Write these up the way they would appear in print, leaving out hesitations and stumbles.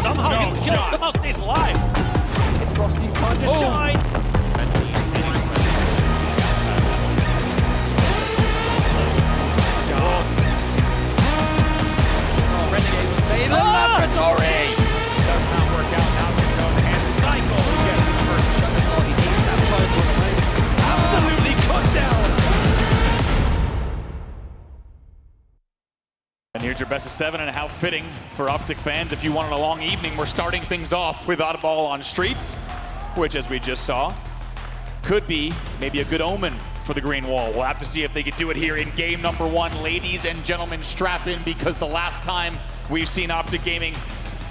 somehow gets the kill, somehow stays alive. It's Frosty's time to shine. Renegade was made in the laboratory! Does not work out, now it's gonna go in the hand of Cycle. Who gets the first shot? Oh, he needs that triangle to make. Absolutely cut down! And here's your best of 7, and how fitting for OpTic fans. If you wanted a long evening, we're starting things off with oddball on streets, which, as we just saw, could be maybe a good omen for the green wall. We'll have to see if they could do it here in game number 1. Ladies and gentlemen, strap in, because the last time we've seen OpTic Gaming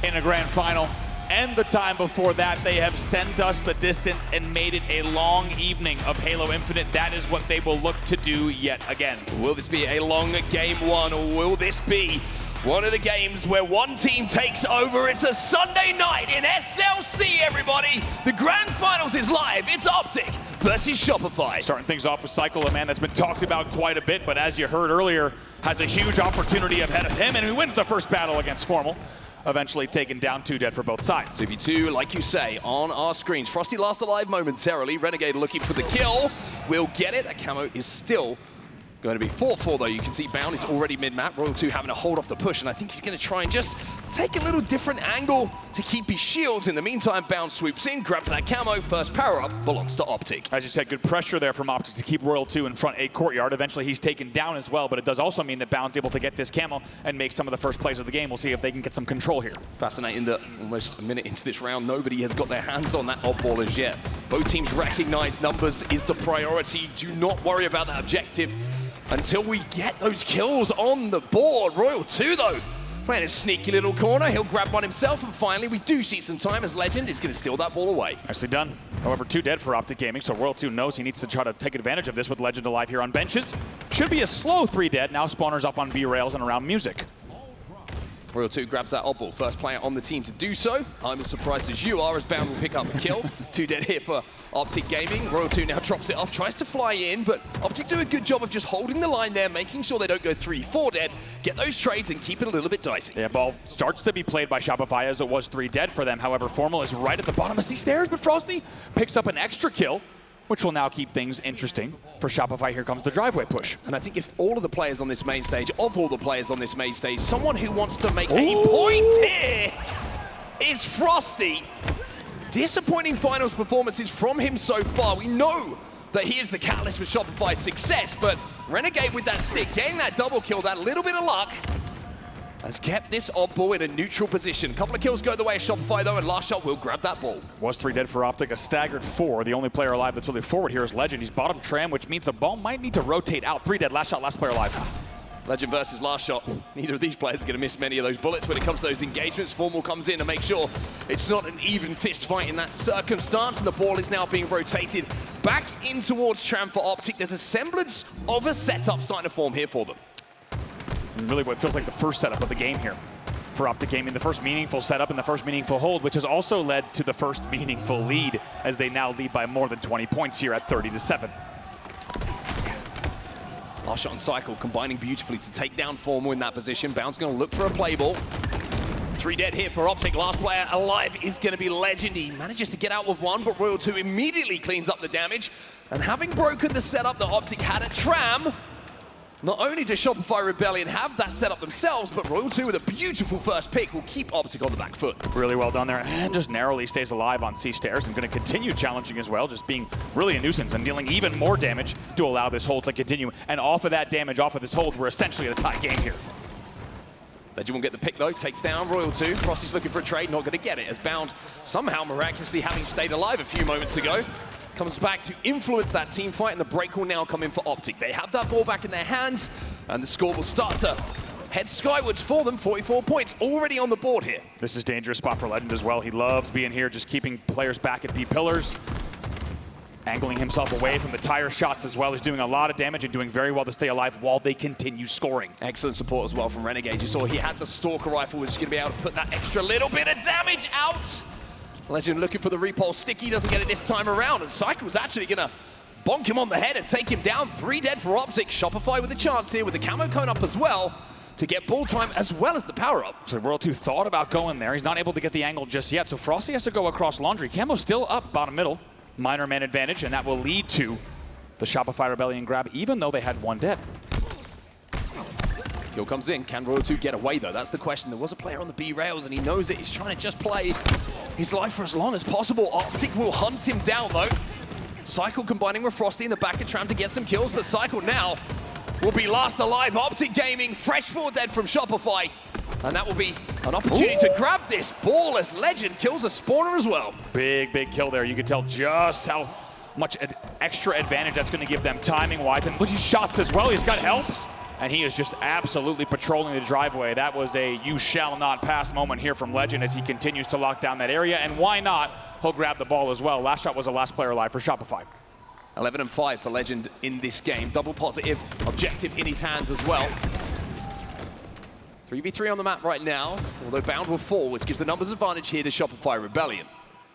in a grand final, and the time before that, they have sent us the distance and made it a long evening of Halo Infinite. That is what they will look to do yet again. Will this be a long game 1, or will this be one of the games where one team takes over? It's a Sunday night in SLC, everybody. The grand finals is live. It's OpTic versus Shopify. Starting things off with Cycle, a man that's been talked about quite a bit, but as you heard earlier, has a huge opportunity ahead of him, and he wins the first battle against Formal, eventually taken down 2 dead for both sides. 2v2, like you say, on our screens. Frosty last alive momentarily. Renegade looking for the kill. Will get it. That camo is still going to be 4-4 though. You can see Bound is already mid-map. Royal 2 having to hold off the push, and I think he's going to try and just take a little different angle to keep his shields. In the meantime, Bound swoops in, grabs that camo. First power-up belongs to OpTic. As you said, good pressure there from OpTic to keep Royal 2 in front a courtyard. Eventually he's taken down as well, but it does also mean that Bound's able to get this camo and make some of the first plays of the game. We'll see if they can get some control here. Fascinating that almost a minute into this round, nobody has got their hands on that oddball as yet. Both teams recognize numbers is the priority. Do not worry about that objective until we get those kills on the board. Royal 2 though, playing a sneaky little corner. He'll grab one himself, and finally we do see some time as Legend is going to steal that ball away. Nicely done. However, 2 dead for OpTic Gaming, so Royal 2 knows he needs to try to take advantage of this with Legend alive here on benches. Should be a slow 3 dead. Now spawners up on B rails and around music. Royal 2 grabs that oddball. First player on the team to do so. I'm as surprised as you are, as Bound will pick up a kill. 2 dead here for OpTic Gaming. Royal 2 now drops it off, tries to fly in, but OpTic do a good job of just holding the line there, making sure they don't go 3-4 dead, get those trades and keep it a little bit dicey. Yeah, ball starts to be played by Shopify as it was 3 dead for them. However, Formal is right at the bottom of these stairs, but Frosty picks up an extra kill, which will now keep things interesting for Shopify. Here comes the driveway push. And I think if all of the players on this main stage, someone who wants to make a point here is Frosty. Disappointing finals performances from him so far. We know that he is the catalyst for Shopify's success, but Renegade with that stick, getting that double kill, that little bit of luck, has kept this oddball in a neutral position. Couple of kills go the way of Shopify though, and last shot will grab that ball. Was 3 dead for OpTic, a staggered 4. The only player alive that's really forward here is Legend. He's bottom tram, which means the ball might need to rotate out. 3 dead, last shot, last player alive. Legend versus last shot. Neither of these players are going to miss many of those bullets when it comes to those engagements. Formal comes in to make sure it's not an even fist fight in that circumstance, and the ball is now being rotated back in towards tram for OpTic. There's a semblance of a setup starting to form here for them. And really what feels like the first setup of the game here for OpTic Gaming, the first meaningful setup and the first meaningful hold, which has also led to the first meaningful lead, as they now lead by more than 20 points here at 30-7. Last shot on Cycle, combining beautifully to take down Formal in that position. Bound's going to look for a play ball. 3 dead here for OpTic. Last player alive is going to be Legend. He manages to get out with 1, but Royal 2 immediately cleans up the damage. And having broken the setup that OpTic had at Tram, not only does Shopify Rebellion have that setup themselves, but Royal 2 with a beautiful first pick will keep OpTic on the back foot. Really well done there, and just narrowly stays alive on C stairs, and going to continue challenging as well, just being really a nuisance and dealing even more damage to allow this hold to continue. And off of that damage, off of this hold, we're essentially at a tie game here. Legend won't get the pick though, takes down Royal 2. Frosty's looking for a trade, not going to get it, as Bound, somehow miraculously having stayed alive a few moments ago, comes back to influence that team fight, and the break will now come in for OpTic. They have that ball back in their hands, and the score will start to head skywards for them. 44 points already on the board here. This is a dangerous spot for Legend as well. He loves being here, just keeping players back at B pillars, angling himself away from the tire shots as well. He's doing a lot of damage and doing very well to stay alive while they continue scoring. Excellent support as well from Renegade. You saw he had the Stalker rifle, which is going to be able to put that extra little bit of damage out. Legend looking for the repulse. Sticky doesn't get it this time around, and Cycle's actually going to bonk him on the head and take him down. 3 dead for OpTic. Shopify with a chance here with the camo cone up as well to get ball time as well as the power-up. So Royal 2 thought about going there. He's not able to get the angle just yet, so Frosty has to go across Laundry. Camo's still up bottom middle. Minor man advantage, and that will lead to the Shopify Rebellion grab, even though they had one dead. Kill comes in. Can Royal 2 get away, though? That's the question. There was a player on the B rails, and he knows it. He's trying to just play his life for as long as possible. OpTic will hunt him down, though. Cycle combining with Frosty in the back of Tram to get some kills, but Cycle now will be last alive. OpTic Gaming, fresh 4 dead from Shopify. And that will be an opportunity to grab this ball as Legend kills a spawner as well. Big, big kill there. You can tell just how much extra advantage that's going to give them timing-wise. And look, he shots as well. He's got help. And he is just absolutely patrolling the driveway. That was a you shall not pass moment here from Legend as he continues to lock down that area. And why not? He'll grab the ball as well. Last shot was the last player alive for Shopify. 11 and 5 for Legend in this game. Double positive objective in his hands as well. 3v3 on the map right now, although Bound will fall, which gives the numbers advantage here to Shopify Rebellion.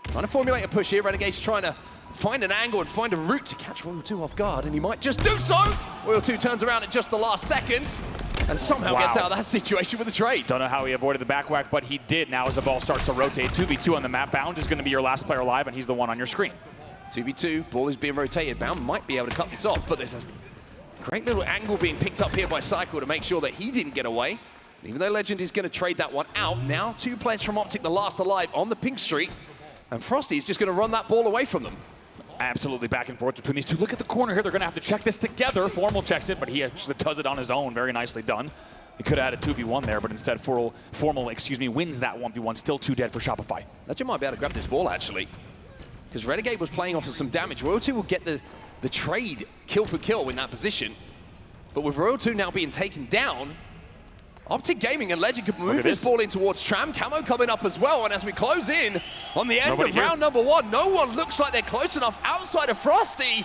Trying to formulate a push here. Renegade's trying to find an angle and find a route to catch Royal 2 off guard, and he might just do so! Royal 2 turns around at just the last second, and somehow gets out of that situation with a trade. Don't know how he avoided the back whack, but he did now as the ball starts to rotate. 2v2 on the map. Bound is going to be your last player alive, and he's the one on your screen. 2v2, ball is being rotated. Bound might be able to cut this off, but there's a great little angle being picked up here by Cycle to make sure that he didn't get away. Even though Legend is going to trade that one out, now 2 players from OpTic, the last alive on the pink streak, and Frosty is just going to run that ball away from them. Absolutely back and forth between these two. Look at the corner here. They're going to have to check this together. Formal checks it, but he actually does it on his own. Very nicely done. He could have had a 2v1 there, but instead Formal wins that 1v1. Still 2 dead for Shopify. Legend might be able to grab this ball, actually, because Renegade was playing off of some damage. Royal 2 will get the trade kill for kill in that position, but with Royal 2 now being taken down, OpTic Gaming and Legend could move this ball in towards Tram. Camo coming up as well, and as we close in on the end of round number 1, no one looks like they're close enough outside of Frosty.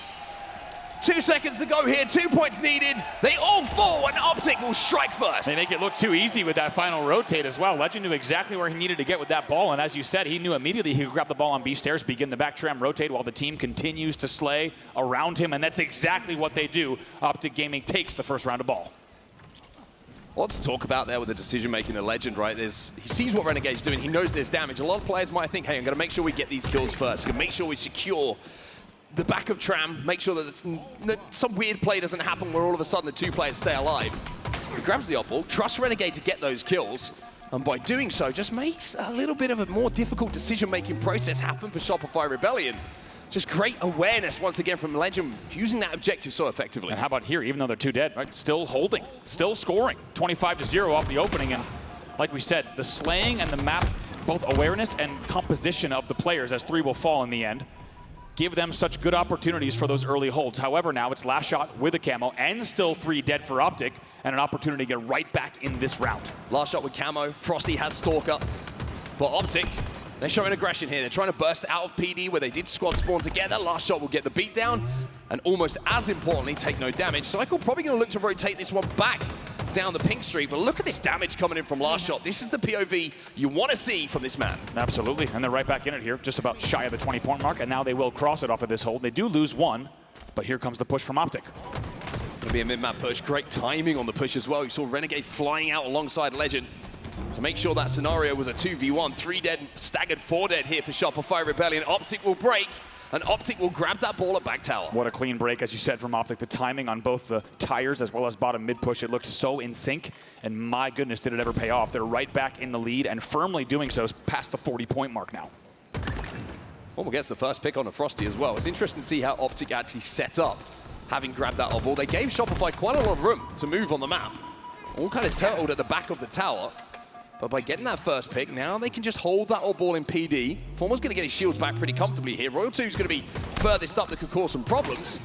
2 seconds to go here, 2 points needed. They all fall, and OpTic will strike first. They make it look too easy with that final rotate as well. Legend knew exactly where he needed to get with that ball, and as you said, he knew immediately he could grab the ball on B stairs, begin the back Tram rotate while the team continues to slay around him, and that's exactly what they do. OpTic Gaming takes the first round of ball. Lots to talk about there with the decision-making of Legend, right? He sees what Renegade's doing. He knows there's damage. A lot of players might think, hey, I'm going to make sure we get these kills first. I'm going to make sure we secure the back of Tram, make sure that some weird play doesn't happen where all of a sudden the 2 players stay alive. He grabs the oddball, trusts Renegade to get those kills, and by doing so, just makes a little bit of a more difficult decision-making process happen for Shopify Rebellion. Just great awareness once again from Legend, using that objective so effectively. And how about here, even though they're 2 dead, right? Still holding, still scoring. 25-0 off the opening, and like we said, the slaying and the map, both awareness and composition of the players, as 3 will fall in the end, give them such good opportunities for those early holds. However, now it's last shot with a camo, and still 3 dead for OpTic, and an opportunity to get right back in this round. Last shot with camo, Frosty has Stalker, but OpTic, they're showing aggression here. They're trying to burst out of PD where they did squad spawn together. Last shot will get the beatdown, and almost as importantly, take no damage. Cycle probably going to look to rotate this one back down the pink streak, but look at this damage coming in from last shot. This is the POV you want to see from this man. Absolutely, and they're right back in it here, just about shy of the 20-point mark, and now they will cross it off of this hold. They do lose 1, but here comes the push from OpTic. Going to be a mid-map push. Great timing on the push as well. You saw Renegade flying out alongside Legend to make sure that scenario was a 2v1. 3 dead, staggered 4 dead here for Shopify Rebellion. OpTic will break, and OpTic will grab that ball at back tower. What a clean break, as you said, from OpTic. The timing on both the tires as well as bottom mid push, it looked so in sync, and my goodness, did it ever pay off. They're right back in the lead, and firmly doing so past the 40-point mark now. Formal gets the first pick on the Frosty as well. It's interesting to see how OpTic actually set up, having grabbed that oddball. They gave Shopify quite a lot of room to move on the map. All kind of turtled at the back of the tower. But by getting that first pick, now they can just hold that oddball in PD. Formal's going to get his shields back pretty comfortably here. Royal 2 is going to be furthest up that could cause some problems.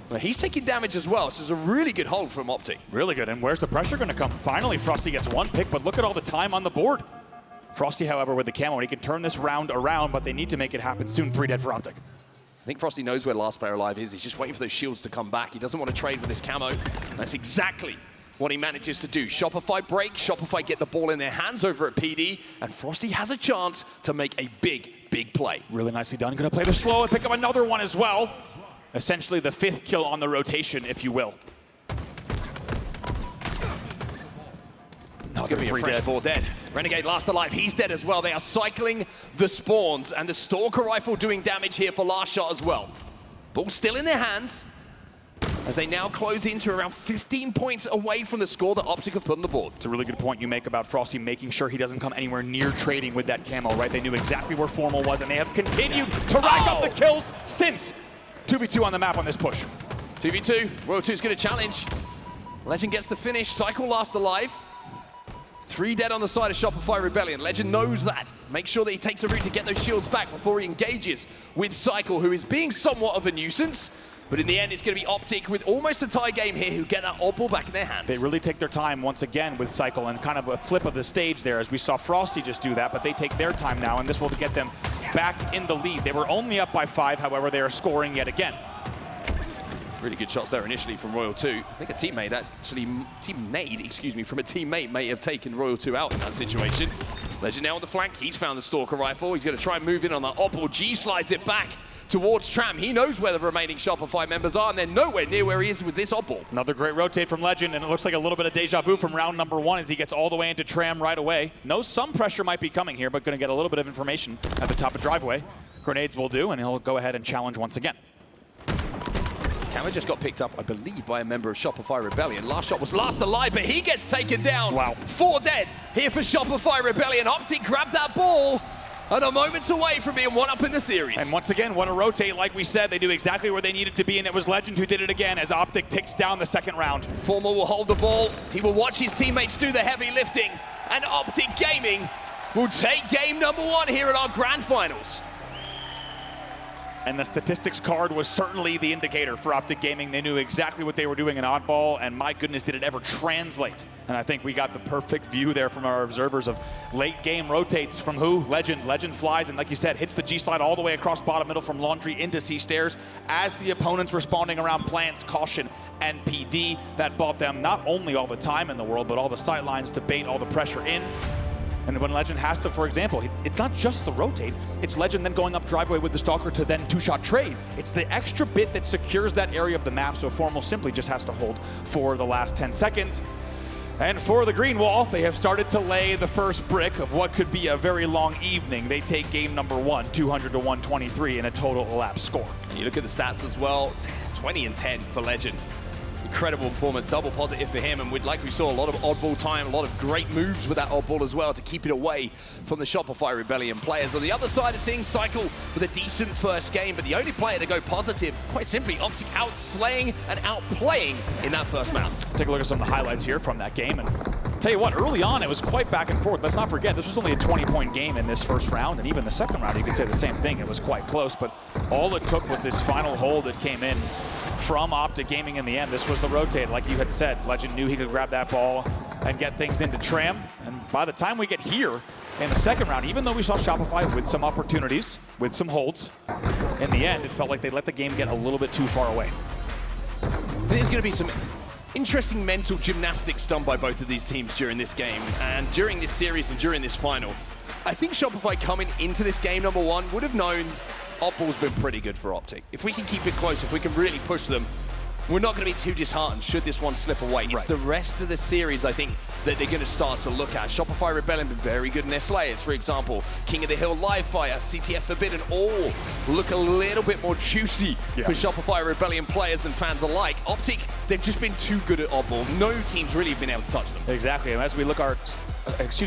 Well, he's taking damage as well, so it's a really good hold from OpTic. Really good, and where's the pressure going to come? Finally, Frosty gets 1 pick, but look at all the time on the board. Frosty, however, with the camo, he can turn this round around, but they need to make it happen soon. 3 dead for OpTic. I think Frosty knows where last player alive is. He's just waiting for those shields to come back. He doesn't want to trade with this camo. That's exactly what he manages to do. Shopify break, Shopify get the ball in their hands over at PD, and Frosty has a chance to make a big, big play. Really nicely done. Gonna play the slow and pick up another one as well. Essentially the 5th kill on the rotation, if you will. going to be a fresh dead. 4 dead. Renegade last alive, he's dead as well. They are cycling the spawns, and the Stalker Rifle doing damage here for last shot as well. Ball still in their hands, as they now close into around 15 points away from the score that OpTic have put on the board. It's a really good point you make about Frosty making sure he doesn't come anywhere near trading with that camo, right? They knew exactly where Formal was, and they have continued to rack up the kills since 2v2 on the map on this push. 2v2, Royal 2's going to challenge. Legend gets the finish, Cycle last alive. 3 dead on the side of Shopify Rebellion. Legend knows that. Make sure that he takes a route to get those shields back before he engages with Cycle, who is being somewhat of a nuisance. But in the end, it's going to be OpTic with almost a tie game here who get that oddball back in their hands. They really take their time once again with Cycle, and kind of a flip of the stage there, as we saw Frosty just do that, but they take their time now, and this will get them back in the lead. They were only up by 5, however, they are scoring yet again. Really good shots there initially from Royal 2. I think a teammate actually, Team Nade, excuse me, from a teammate may have taken Royal 2 out in that situation. Legend now on the flank, he's found the Stalker Rifle. He's going to try and move in on that oddball. G slides it back towards Tram. He knows where the remaining Shopify members are, and they're nowhere near where he is with this oddball. Another great rotate from Legend, and it looks like a little bit of deja vu from round number 1 as he gets all the way into Tram right away. Knows some pressure might be coming here, but going to get a little bit of information at the top of driveway. Grenades will do, and he'll go ahead and challenge once again. Camera just got picked up, I believe, by a member of Shopify Rebellion. Last shot was last alive, but he gets taken down. Wow. 4 dead here for Shopify Rebellion. OpTic grabbed that ball, and a moments away from being 1-up in the series. And once again, want to rotate, like we said, they knew exactly where they needed to be, and it was Legend who did it again as OpTic ticks down the second round. Formal will hold the ball. He will watch his teammates do the heavy lifting, and OpTic Gaming will take game number 1 here at our grand finals. And the statistics card was certainly the indicator for OpTic Gaming. They knew exactly what they were doing in oddball, and my goodness, did it ever translate. And I think we got the perfect view there from our observers of late game rotates from who? Legend. Legend flies, and like you said, hits the G-slide all the way across bottom middle from Laundry into C-stairs as the opponents responding around plants, caution, and PD. That bought them not only all the time in the world, but all the sight lines to bait all the pressure in. And when Legend has to, for example, it's not just the rotate, it's Legend then going up driveway with the Stalker to then 2-shot trade. It's the extra bit that secures that area of the map, so Formal simply just has to hold for the last 10 seconds. And for the green wall, they have started to lay the first brick of what could be a very long evening. They take game number 1, 200 to 123 in a total elapsed score. And you look at the stats as well, 20 and 10 for Legend. Incredible performance, double positive for him, and like we saw, a lot of oddball time, a lot of great moves with that oddball as well to keep it away from the Shopify Rebellion players. On the other side of things, Cycle with a decent first game, but the only player to go positive, quite simply, OpTic outslaying and outplaying in that first map. Take a look at some of the highlights here from that game, and tell you what, early on it was quite back and forth. Let's not forget, this was only a 20-point game in this first round, and even the second round, you could say the same thing. It was quite close, but all it took was this final hold that came in from OpTic Gaming in the end. This was the rotate, like you had said. Legend knew he could grab that ball and get things into Tram. And by the time we get here in the second round, even though we saw Shopify with some opportunities, with some holds, in the end, it felt like they let the game get a little bit too far away. There's going to be some interesting mental gymnastics done by both of these teams during this game, and during this series and during this final. I think Shopify coming into this game number 1 would have known oddball's been pretty good for OpTic. If we can keep it close, if we can really push them, we're not going to be too disheartened should this one slip away. It's the rest of the series, I think, that they're going to start to look at. Shopify Rebellion been very good in their slayers, for example. King of the Hill, Live Fire, CTF Forbidden, all look a little bit more juicy for Shopify Rebellion players and fans alike. OpTic, they've just been too good at oddball. No team's really been able to touch them. Exactly, and as we look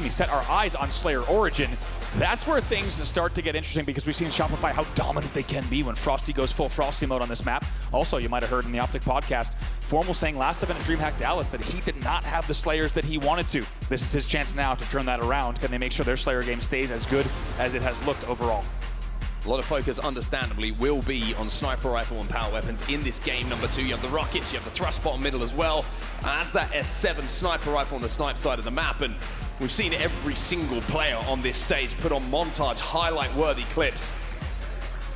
set our eyes on Slayer Origin, that's where things start to get interesting, because we've seen Shopify how dominant they can be when Frosty goes full Frosty mode on this map. Also, you might have heard in the OpTic podcast, Formal saying last event at DreamHack Dallas that he did not have the Slayers that he wanted to. This is his chance now to turn that around. Can they make sure their Slayer game stays as good as it has looked overall? A lot of focus, understandably, will be on sniper rifle and power weapons in this game number 2. You have the rockets, you have the thrust bottom middle as well as that S7 sniper rifle on the snipe side of the map. And we've seen every single player on this stage put on montage, highlight-worthy clips.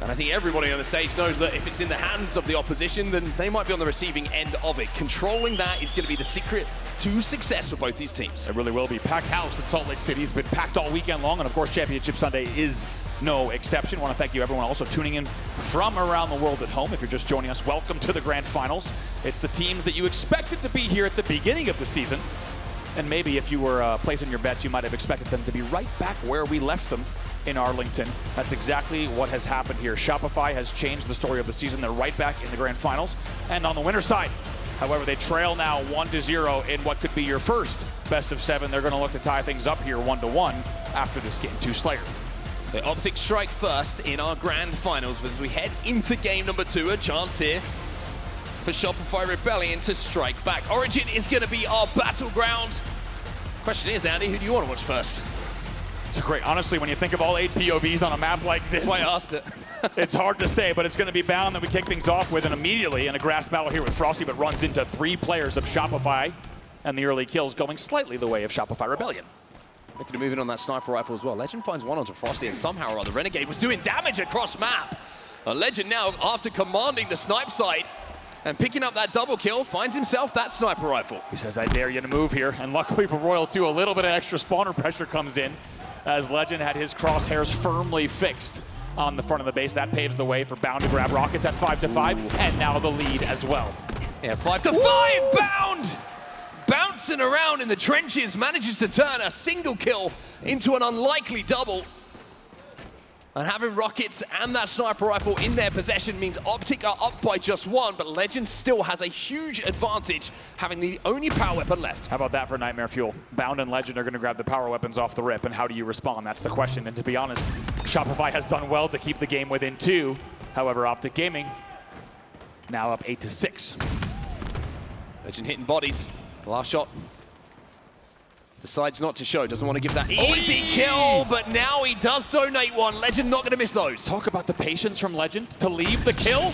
And I think everybody on the stage knows that if it's in the hands of the opposition, then they might be on the receiving end of it. Controlling that is going to be the secret to success for both these teams. It really will be. Packed house at Salt Lake City. It's been packed all weekend long, and of course, Championship Sunday is no exception. I want to thank you, everyone, also tuning in from around the world at home. If you're just joining us, welcome to the Grand Finals. It's the teams that you expected to be here at the beginning of the season And maybe if you were placing your bets, you might have expected them to be right back where we left them in Arlington. That's exactly what has happened here. Shopify has changed the story of the season. They're right back in the grand finals. And on the winner's side, however, they trail now 1-0 in what could be your first best of 7. They're going to look to tie things up here 1-1 after this game 2 Slayer. So OpTic strike first in our grand finals as we head into game number 2. A chance here for Shopify Rebellion to strike back. Origin is going to be our battleground. Question is, Andy, who do you want to watch first? It's great. Honestly, when you think of all 8 POVs on a map like this, That's why I asked it. it's hard to say, but it's going to be Bound that we kick things off with, and immediately in a grass battle here with Frosty, but runs into 3 players of Shopify, and the early kills going slightly the way of Shopify Rebellion. Looking to move in on that sniper rifle as well. Legend finds one onto Frosty, and somehow or other, Renegade was doing damage across map. Legend now, after commanding the snipe site and picking up that double kill, finds himself that sniper rifle. He says, I dare you to move here, and luckily for Royal 2, a little bit of extra spawner pressure comes in, as Legend had his crosshairs firmly fixed on the front of the base. That paves the way for Bound to grab rockets at 5-5, and now the lead as well. Yeah, 5-5, Bound! Bouncing around in the trenches, manages to turn a single kill into an unlikely double. And having rockets and that sniper rifle in their possession means OpTic are up by just 1, but Legend still has a huge advantage, having the only power weapon left. How about that for Nightmare Fuel? Bound and Legend are going to grab the power weapons off the rip, and how do you respond? That's the question, and to be honest, Shopify has done well to keep the game within 2. However, OpTic Gaming now up 8-6. Legend hitting bodies. Last shot. Decides not to show, doesn't want to give that easy kill, but now he does donate one. Legend not going to miss those. Talk about the patience from Legend to leave the kill,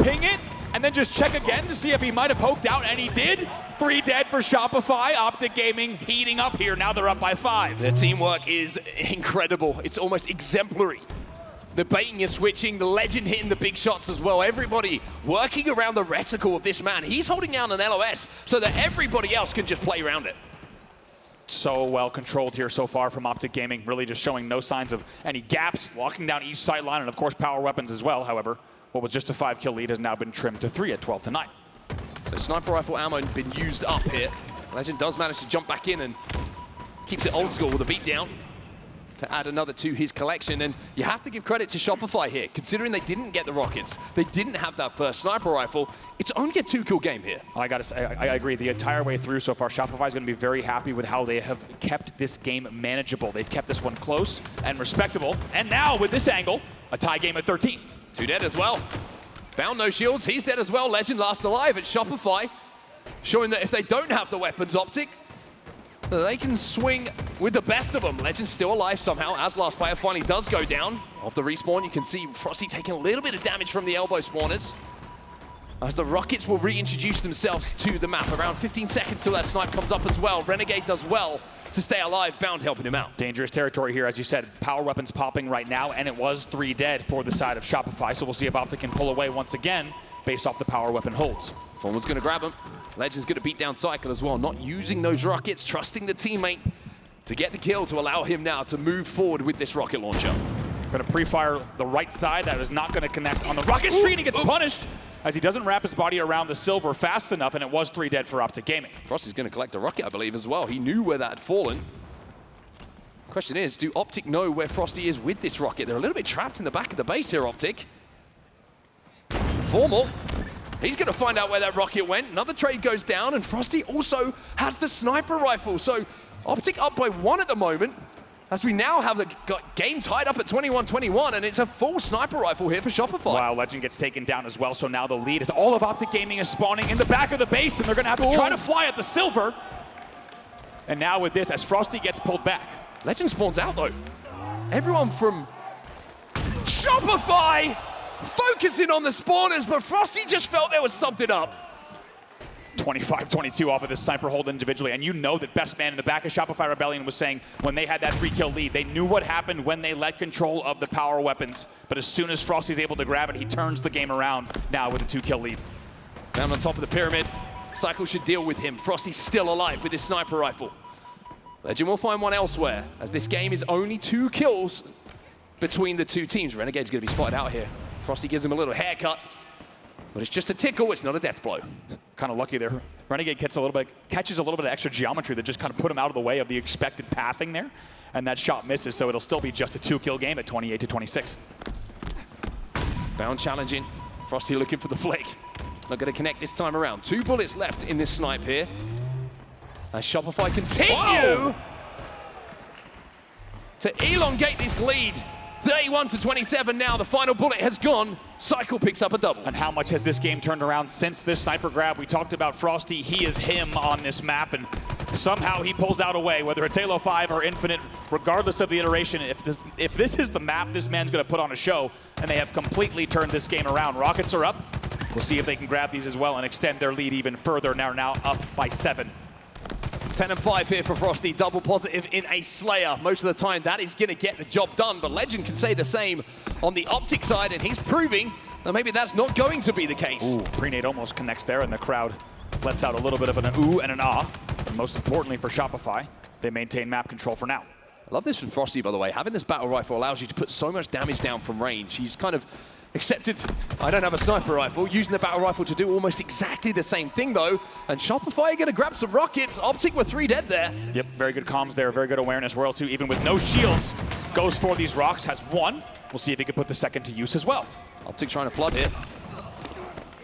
ping it, and then just check again to see if he might have poked out, and he did. 3 dead for Shopify. OpTic Gaming heating up here. Now they're up by 5. Their teamwork is incredible. It's almost exemplary. The baiting and switching, the Legend hitting the big shots as well. Everybody working around the reticle of this man. He's holding down an LOS so that everybody else can just play around it. So well controlled here so far from OpTic Gaming, really just showing no signs of any gaps, locking down each sight line, and of course power weapons as well. However, what was just a 5-kill lead has now been trimmed to 3 at 12-9. The sniper rifle ammo has been used up here. Legend does manage to jump back in and keeps it old school with a beatdown to add another to his collection. And you have to give credit to Shopify here, considering they didn't get the rockets. They didn't have that first sniper rifle. It's only a 2-kill game here. I gotta say, I agree. The entire way through so far, Shopify is going to be very happy with how they have kept this game manageable. They've kept this one close and respectable. And now with this angle, a tie game at 13. 2 dead as well. Bound no shields, he's dead as well. Legend last alive at Shopify, showing that if they don't have the weapons, OpTic, they can swing with the best of them. Legend's still alive somehow, as last player finally does go down. Off the respawn, you can see Frosty taking a little bit of damage from the elbow spawners, as the rockets will reintroduce themselves to the map. Around 15 seconds till that snipe comes up as well. Renegade does well to stay alive, Bound helping him out. Dangerous territory here, as you said. Power weapons popping right now, and it was 3 dead for the side of Shopify, so we'll see if OpTic can pull away once again based off the power weapon holds. Foreman's going to grab him. Legend's going to beat down Cycle as well, not using those rockets, trusting the teammate to get the kill to allow him now to move forward with this rocket launcher. Going to pre-fire the right side. That is not going to connect on the rocket street. He gets punished as he doesn't wrap his body around the silver fast enough, and it was 3 dead for OpTic Gaming. Frosty's going to collect a rocket, I believe, as well. He knew where that had fallen. Question is, do OpTic know where Frosty is with this rocket? They're a little bit trapped in the back of the base here, OpTic. Formal. He's going to find out where that rocket went. Another trade goes down, and Frosty also has the sniper rifle. So OpTic up by 1 at the moment, as we now have the game tied up at 21-21, and it's a full sniper rifle here for Shopify. Wow, Legend gets taken down as well, so now the lead is all of OpTic Gaming is spawning in the back of the base, and they're going to have to try to fly at the silver. And now with this, as Frosty gets pulled back. Legend spawns out, though. Everyone from Shopify focusing on the spawners, but Frosty just felt there was something up. 25-22 off of this sniper hold individually, and you know that best man in the back of Shopify Rebellion was saying when they had that 3-kill lead, they knew what happened when they let control of the power weapons, but as soon as Frosty's able to grab it, he turns the game around now with a 2-kill lead. Down on top of the pyramid, Cycle should deal with him. Frosty's still alive with his sniper rifle. Legend will find one elsewhere, as this game is only 2 kills between the two teams. Renegade's going to be spotted out here. Frosty gives him a little haircut. But it's just a tickle, it's not a death blow. Kind of lucky there. Renegade catches a little bit of extra geometry that just kind of put him out of the way of the expected pathing there. And that shot misses, so it'll still be just a 2-kill game at 28-26. Bound challenging. Frosty looking for the flick. Not going to connect this time around. 2 bullets left in this snipe here. As Shopify continue to elongate this lead. 31-27 now. The final bullet has gone. Cycle picks up a double. And how much has this game turned around since this sniper grab? We talked about Frosty. He is him on this map, and somehow he pulls out a way, whether it's Halo 5 or Infinite, regardless of the iteration. If this is the map, this man's going to put on a show, and they have completely turned this game around. Rockets are up. We'll see if they can grab these as well and extend their lead even further. Now up by 7. 10-5 here for Frosty, double positive in a Slayer. Most of the time that is going to get the job done, but Legend can say the same on the OpTic side, and he's proving that maybe that's not going to be the case. Ooh, Prenade almost connects there, and the crowd lets out a little bit of an ooh and an ah. And most importantly for Shopify, they maintain map control for now. I love this from Frosty, by the way. Having this battle rifle allows you to put so much damage down from range. He's kind of accepted, I don't have a sniper rifle, using the battle rifle to do almost exactly the same thing though. And Shopify are going to grab some rockets. OpTic were 3 dead there. Yep, very good comms there, very good awareness. Royal 2, even with no shields, goes for these rocks, has 1. We'll see if he can put the second to use as well. OpTic trying to flood here.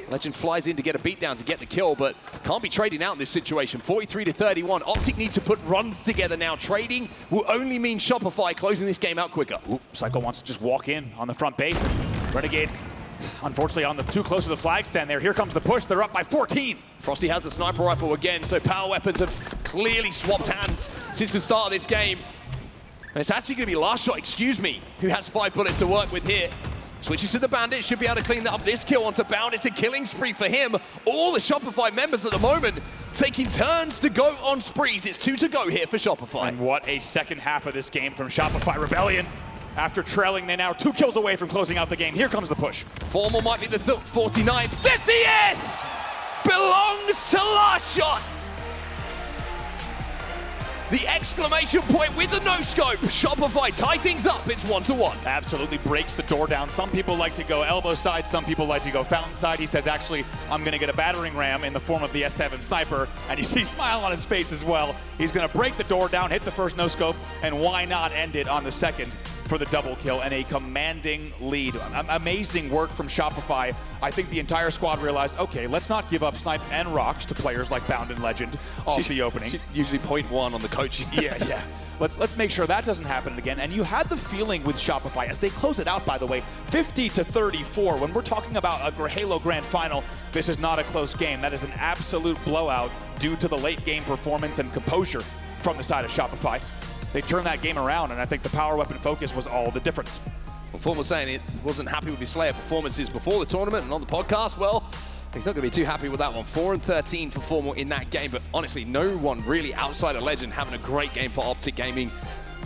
Legend flies in to get a beatdown to get the kill, but can't be trading out in this situation. 43-31. OpTic need to put runs together now. Trading will only mean Shopify closing this game out quicker. Ooh, Cycle wants to just walk in on the front base. Renegade, unfortunately, on the too close to the flag stand there. Here comes the push. They're up by 14. Frosty has the sniper rifle again, so power weapons have clearly swapped hands since the start of this game. And it's actually going to be Last Shot, who has 5 bullets to work with here. Switches to the Bandit, should be able to clean that up. This kill onto Bound, it's a killing spree for him. All the Shopify members at the moment taking turns to go on sprees. It's 2 to go here for Shopify. And what a second half of this game from Shopify Rebellion. After trailing, they're now 2 kills away from closing out the game. Here comes the push. Formal might be the 49th, 50th! Belongs to Last Shot! The exclamation point with the no-scope. Shopify tie things up. It's 1-1. Absolutely breaks the door down. Some people like to go elbow side. Some people like to go fountain side. He says, actually, I'm going to get a battering ram in the form of the S7 sniper. And you see smile on his face as well. He's going to break the door down, hit the first no-scope, and why not end it on the second for the double kill and a commanding lead. Amazing work from Shopify. I think the entire squad realized, okay, let's not give up snipe and rocks to players like Bound and Legend off the opening. Usually 0.1 on the coaching. Yeah. Let's make sure that doesn't happen again. And you had the feeling with Shopify, as they close it out, by the way, 50-34. When we're talking about a Halo Grand Final, this is not a close game. That is an absolute blowout due to the late game performance and composure from the side of Shopify. They turned that game around, and I think the power weapon focus was all the difference. Well, Formal saying he wasn't happy with his Slayer performances before the tournament and on the podcast. Well, he's not going to be too happy with that one. 4-13 for Formal in that game, but honestly, no one really outside of Legend having a great game for OpTic Gaming.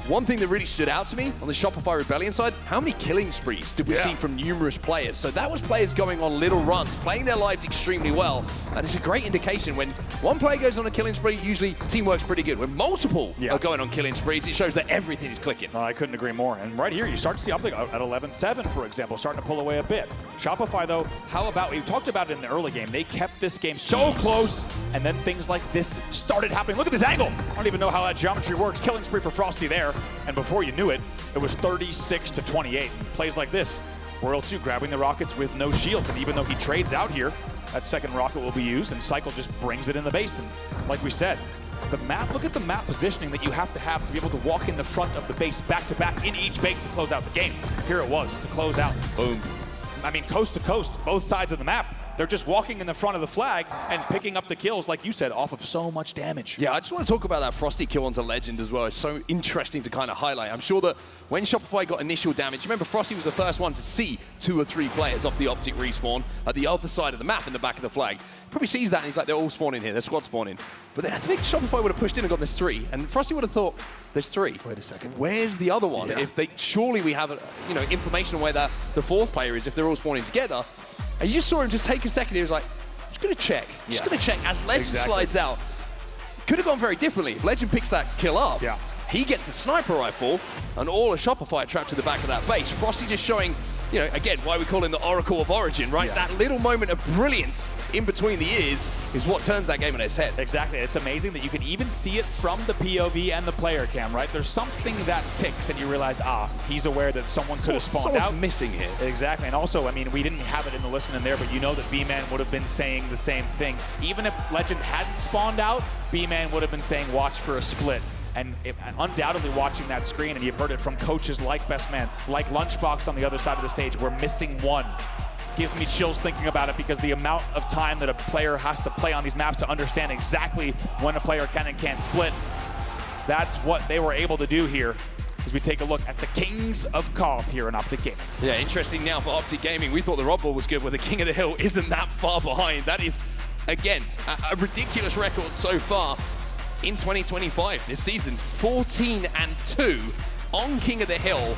One thing that really stood out to me on the Shopify Rebellion side, how many killing sprees did we see from numerous players? So that was players going on little runs, playing their lives extremely well. And it's a great indication when one player goes on a killing spree, usually teamwork's pretty good. When multiple are going on killing sprees, it shows that everything is clicking. I couldn't agree more. And right here, you start to see OpTic at 11-7, for example, starting to pull away a bit. Shopify, though, how about, we talked about it in the early game, they kept this game so close, and then things like this started happening. Look at this angle. I don't even know how that geometry works. Killing spree for Frosty there. And before you knew it, it was 36-28. And plays like this, Royal 2 grabbing the rockets with no shields. And even though he trades out here, that second rocket will be used, and Cycle just brings it in the base. And like we said, the map, look at the map positioning that you have to be able to walk in the front of the base back-to-back in each base to close out the game. Here it was to close out. Boom. I mean, coast to coast, both sides of the map. They're just walking in the front of the flag and picking up the kills, like you said, off of so much damage. Yeah, I just want to talk about that Frosty kill onto Legend as well. It's so interesting to kind of highlight. I'm sure that when Shopify got initial damage, remember Frosty was the first one to see 2 or 3 players off the OpTic respawn at the other side of the map in the back of the flag. Probably sees that and he's like, they're all spawning here, they're squad spawning. But then I think Shopify would have pushed in and got this 3, and Frosty would have thought, there's 3. Wait a second. Where's the other one? If they, surely we have, information on where the 4th player is if they're all spawning together. And you just saw him just take a second, he was like, just gonna check. Just gonna check as Legend slides out. Could have gone very differently. If Legend picks that kill up, he gets the sniper rifle, and all of Shopify trapped to the back of that base. Frosty just showing you know, again, why we call him the Oracle of Origin, right? Yeah. That little moment of brilliance in between the ears is what turns that game on its head. Exactly. It's amazing that you can even see it from the POV and the player cam, right? There's something that ticks and you realize, he's aware that someone could have spawned out. Someone's missing here. Exactly. And also, I mean, we didn't have it in the listen in there, but you know that B-Man would have been saying the same thing. Even if Legend hadn't spawned out, B-Man would have been saying, watch for a split. And undoubtedly watching that screen, and you've heard it from coaches like Best Man, like Lunchbox on the other side of the stage, we're missing one. Gives me chills thinking about it, because the amount of time that a player has to play on these maps to understand exactly when a player can and can't split, that's what they were able to do here as we take a look at the Kings of Koth here in OpTic Gaming. Yeah, interesting now for OpTic Gaming. We thought the oddball was good, but the King of the Hill isn't that far behind. That is, again, a ridiculous record so far. In 2025, this season, 14-2 on King of the Hill.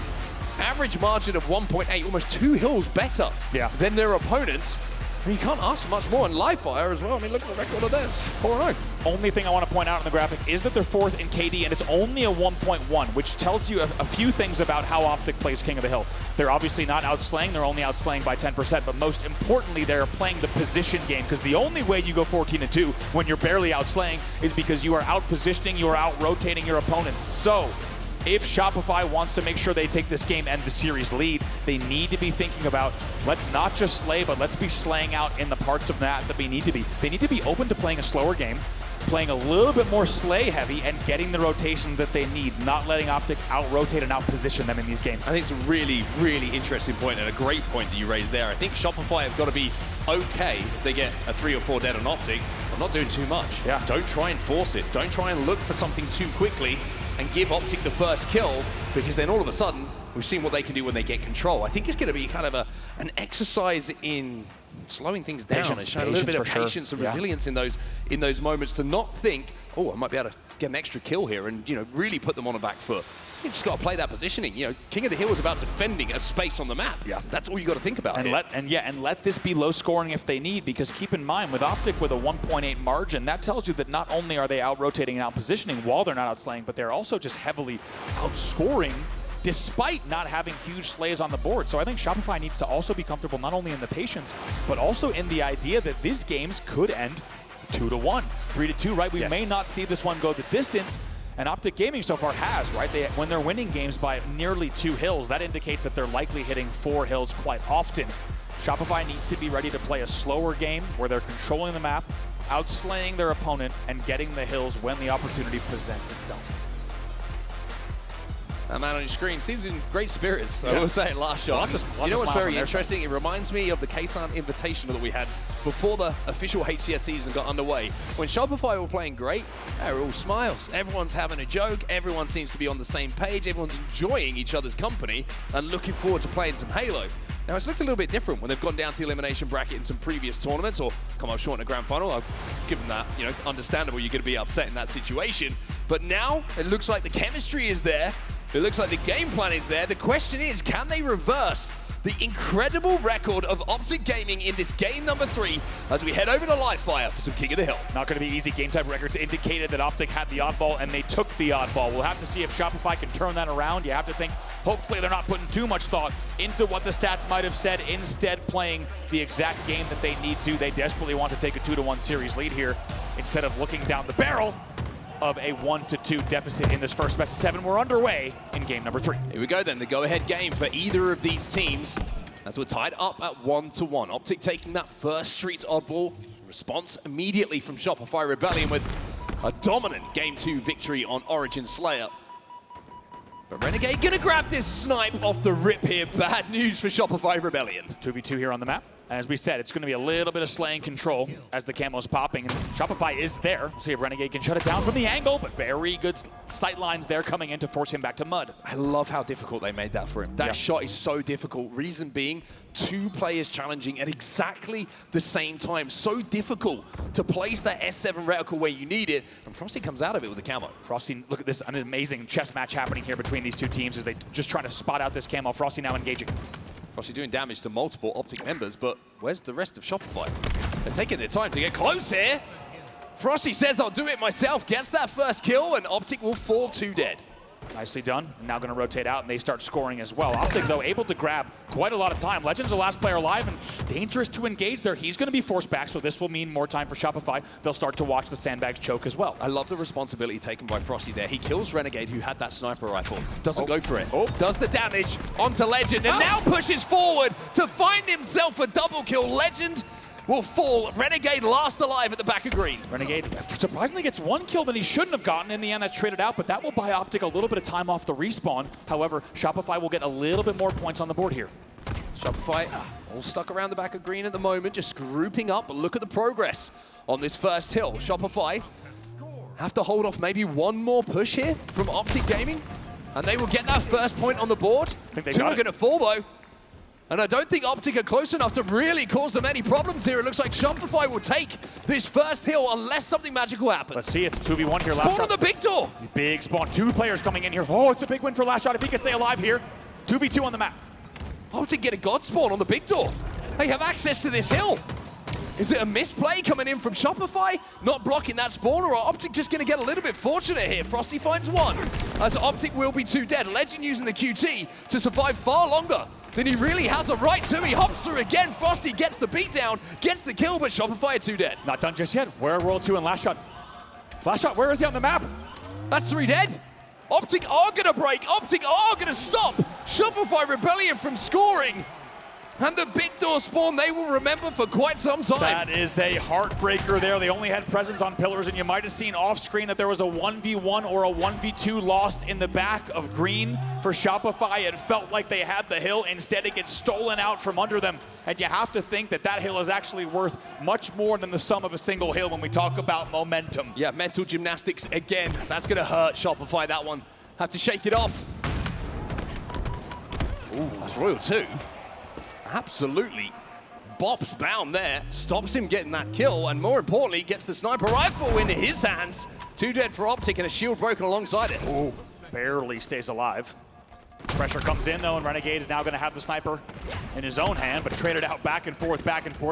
Average margin of 1.8, almost 2 hills better than their opponents. I mean, you can't ask for much more. And Livefire as well. I mean, look at the record of theirs, 4-0. Only thing I want to point out in the graphic is that they're 4th in KD, and it's only a 1.1, which tells you a few things about how OpTic plays King of the Hill. They're obviously not outslaying. They're only outslaying by 10%, but most importantly, they're playing the position game, because the only way you go 14-2 when you're barely outslaying is because you are out-positioning, you are out-rotating your opponents. So, if Shopify wants to make sure they take this game and the series lead, they need to be thinking about, let's not just slay, but let's be slaying out in the parts of that we need to be. They need to be open to playing a slower game, playing a little bit more slay heavy, and getting the rotation that they need, not letting OpTic out-rotate and out-position them in these games. I think it's a really, really interesting point, and a great point that you raised there. I think Shopify have got to be okay if they get a 3 or 4 dead on OpTic. I'm not doing too much. Yeah. Don't try and force it. Don't try and look for something too quickly and give OpTic the first kill, because then all of a sudden, we've seen what they can do when they get control. I think it's going to be kind of an exercise in slowing things down and showing a little bit of patience and resilience in those moments, to not think, oh, I might be able to get an extra kill here, and, you know, really put them on a back foot. You just got to play that positioning. You know, King of the Hill is about defending a space on the map. Yeah, that's all you got to think about. And let this be low scoring if they need, because keep in mind, with OpTic with a 1.8 margin, that tells you that not only are they out rotating and out positioning while they're not outslaying, but they're also just heavily outscoring despite not having huge slays on the board. So I think Shopify needs to also be comfortable not only in the patience, but also in the idea that these games could end 2-1, 3-2, right? We may not see this one go the distance. And OpTic Gaming so far has, right? When they're winning games by nearly 2 hills, that indicates that they're likely hitting 4 hills quite often. Shopify needs to be ready to play a slower game where they're controlling the map, outslaying their opponent, and getting the hills when the opportunity presents itself. That man on your screen seems in great spirits. I will say it last shot. You know what's very interesting? It reminds me of the Kaysan Invitational that we had before the official HCS season got underway. When Shopify were playing great, they were all smiles. Everyone's having a joke. Everyone seems to be on the same page. Everyone's enjoying each other's company and looking forward to playing some Halo. Now, it's looked a little bit different when they've gone down to the elimination bracket in some previous tournaments, or come up short in a grand final. I'll give them that, you know, understandable. You're going to be upset in that situation. But now, it looks like the chemistry is there. It looks like the game plan is there. The question is, can they reverse the incredible record of OpTic Gaming in this game number 3 as we head over to Livefire for some King of the Hill? Not going to be easy. Game type records indicated that OpTic had the oddball, and they took the oddball. We'll have to see if Shopify can turn that around. You have to think, hopefully they're not putting too much thought into what the stats might have said, instead playing the exact game that they need to. They desperately want to take a 2-1 series lead here instead of looking down the barrel of a 1-2 deficit in this first best of 7. We're underway in game number 3. Here we go then, the go-ahead game for either of these teams as we're tied up at 1-1. OpTic taking that first Streets oddball. Response immediately from Shopify Rebellion with a dominant game 2 victory on Origin Slayer. But Renegade gonna grab this snipe off the rip here. Bad news for Shopify Rebellion. 2v2 here on the map. And as we said, it's going to be a little bit of slaying control as the camo's popping. And Shopify is there. We'll see if Renegade can shut it down from the angle, but very good sight lines there coming in to force him back to mud. I love how difficult they made that for him. That shot is so difficult. Reason being, 2 players challenging at exactly the same time. So difficult to place that S7 reticle where you need it. And Frosty comes out of it with the camo. Frosty, look at this, an amazing chess match happening here between these 2 teams as they just try to spot out this camo. Frosty now engaging. Frosty doing damage to multiple OpTic members, but where's the rest of Shopify? They're taking their time to get close here. Frosty says, I'll do it myself, gets that first kill, and OpTic will fall 2 dead. Nicely done. Now going to rotate out, and they start scoring as well. OpTic, though, able to grab quite a lot of time. Legend's the last player alive, and dangerous to engage there. He's going to be forced back, so this will mean more time for Shopify. They'll start to watch the sandbags choke as well. I love the responsibility taken by Frosty there. He kills Renegade, who had that sniper rifle. Doesn't go for it. Does the damage onto Legend, and now pushes forward to find himself a double kill. Legend will fall. Renegade last alive at the back of green. Renegade surprisingly gets one kill that he shouldn't have gotten. In the end, that's traded out, but that will buy OpTic a little bit of time off the respawn. However, Shopify will get a little bit more points on the board here. Shopify all stuck around the back of green at the moment, just grouping up. But look at the progress on this first hill. Shopify have to hold off maybe one more push here from OpTic Gaming, and they will get that first point on the board. I think they Two got are going to fall, though. And I don't think OpTic are close enough to really cause them any problems here. It looks like Shopify will take this first hill unless something magical happens. Let's see, it's 2v1 here. Spawn on the big door. Big spawn, 2 players coming in here. Oh, it's a big win for Last Shot if he can stay alive here. 2v2 on the map. OpTic get a god spawn on the big door. They have access to this hill. Is it a misplay coming in from Shopify? Not blocking that spawner, or OpTic just going to get a little bit fortunate here? Frosty finds one, as OpTic will be 2 dead. Legend using the QT to survive far longer than he really has a right to. He hops through again. Frosty gets the beatdown, gets the kill, but Shopify are 2 dead. Not done just yet. Where are World 2 and Last Shot? Last Shot, where is he on the map? That's 3 dead. OpTic are going to break. OpTic are going to stop Shopify Rebellion from scoring. And the big door spawn they will remember for quite some time. That is a heartbreaker there. They only had presence on pillars, and you might have seen off screen that there was a 1v1 or a 1v2 lost in the back of green for Shopify. It felt like they had the hill. Instead, it gets stolen out from under them. And you have to think that that hill is actually worth much more than the sum of a single hill when we talk about momentum. Yeah, mental gymnastics again. That's going to hurt Shopify, that one. Have to shake it off. Ooh, that's Royal 2. Absolutely bops Bound there, stops him getting that kill, and more importantly, gets the sniper rifle in his hands. 2 dead for OpTic and a shield broken alongside it. Ooh, barely stays alive. Pressure comes in though, and Renegade is now going to have the sniper in his own hand, but traded out back and forth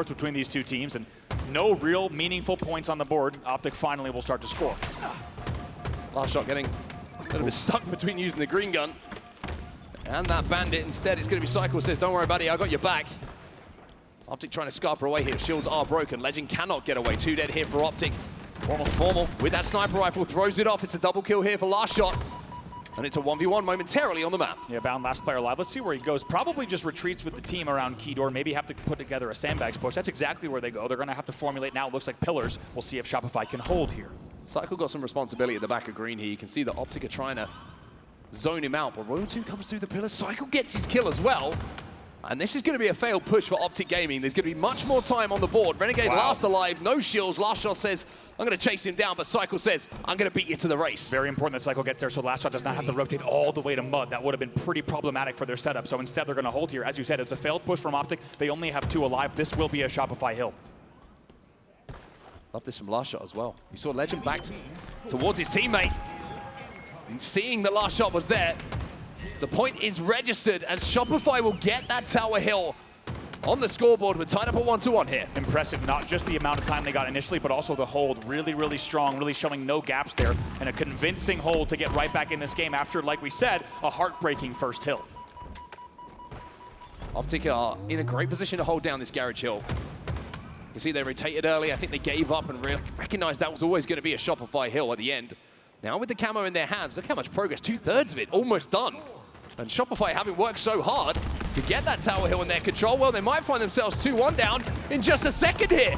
between these 2 teams, and no real meaningful points on the board. OpTic finally will start to score. Last Shot getting a little bit stuck between using the green gun and that bandit. Instead, it's going to be Cycle says, don't worry, buddy, I got your back. OpTic trying to scarper away here. Shields are broken. Legend cannot get away. 2 dead here for OpTic. Formal with that sniper rifle, throws it off. It's a double kill here for Last Shot. And it's a 1v1 momentarily on the map. Yeah, Bound last player alive. Let's see where he goes. Probably just retreats with the team around Key Door. Maybe have to put together a sandbags push. That's exactly where they go. They're going to have to formulate now. It looks like pillars. We'll see if Shopify can hold here. Cycle got some responsibility at the back of green here. You can see that OpTic are trying to zone him out, but Royal 2 comes through the pillars. Cycle gets his kill as well. And this is going to be a failed push for OpTic Gaming. There's going to be much more time on the board. Renegade last alive, no shields. Last Shot says, I'm going to chase him down, but Cycle says, I'm going to beat you to the race. Very important that Cycle gets there so Last Shot does not have to rotate all the way to mud. That would have been pretty problematic for their setup. So instead, they're going to hold here. As you said, it's a failed push from OpTic. They only have 2 alive. This will be a Shopify hill. Love this from Last Shot as well. You saw Legend back towards his teammate. And seeing the Last Shot was there, the point is registered as Shopify will get that tower hill on the scoreboard. We're tied up at 1-1 here. Impressive, not just the amount of time they got initially, but also the hold. Really, really strong, really showing no gaps there, and a convincing hold to get right back in this game after, like we said, a heartbreaking first hill. OpTic are in a great position to hold down this garage hill. You see they rotated early. I think they gave up and recognized that was always going to be a Shopify hill at the end. Now with the camo in their hands, look how much progress, 2/3 of it, almost done. And Shopify having worked so hard to get that tower hill in their control, well, they might find themselves 2-1 down in just a second here.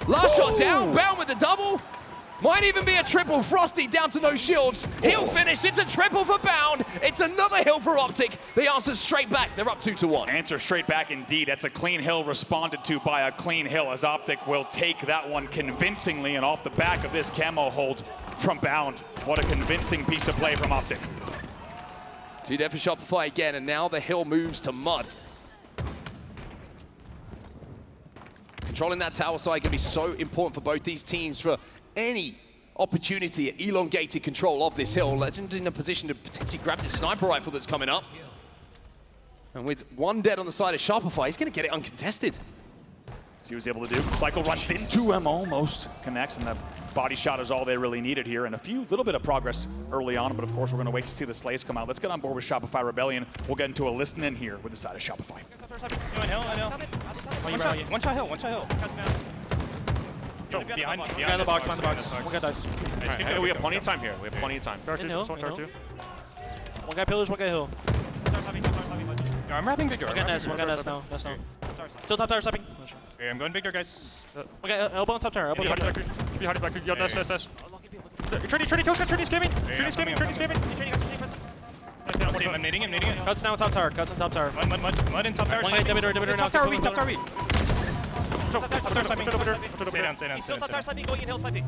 Last Shot down, Bound with the double. Might even be a triple. Frosty down to no shields. He'll finish. It's a triple for Bound. It's another hill for OpTic. They answer straight back. They're up 2-1. Answer straight back indeed. That's a clean hill responded to by a clean hill, as OpTic will take that one convincingly, and off the back of this camo hold from Bound. What a convincing piece of play from OpTic. 2 dead for Shopify again, and now the hill moves to mud. Controlling that tower side can be so important for both these teams for any opportunity at elongated control of this hill. Legend in a position to potentially grab this sniper rifle that's coming up. And with 1 dead on the side of Shopify, he's going to get it uncontested. he was able to do. Cycle runs into him, almost connects, and the body shot is all they really needed here. And a little bit of progress early on, but of course we're going to wait to see the slays come out. Let's get on board with Shopify Rebellion. We'll get into a listen in here with the side of Shopify. One shot hill. Behind the box. One guy dies. Right, we have plenty of time here. We have plenty of time. One guy pillars, one guy hill. I'm wrapping Victor. One guy nest now. Still top tower stepping. Okay, I'm going Victor, guys. One guy elbow on top tower. Be hard back. Yo, nest. Trinity kills, Trinity's gaming. I'm nading him. Cuts down top tower. Mud in top tower. One guy Debitor now. Top tower, weak. Stay down. He's still top tower sniping, going in hill sniping.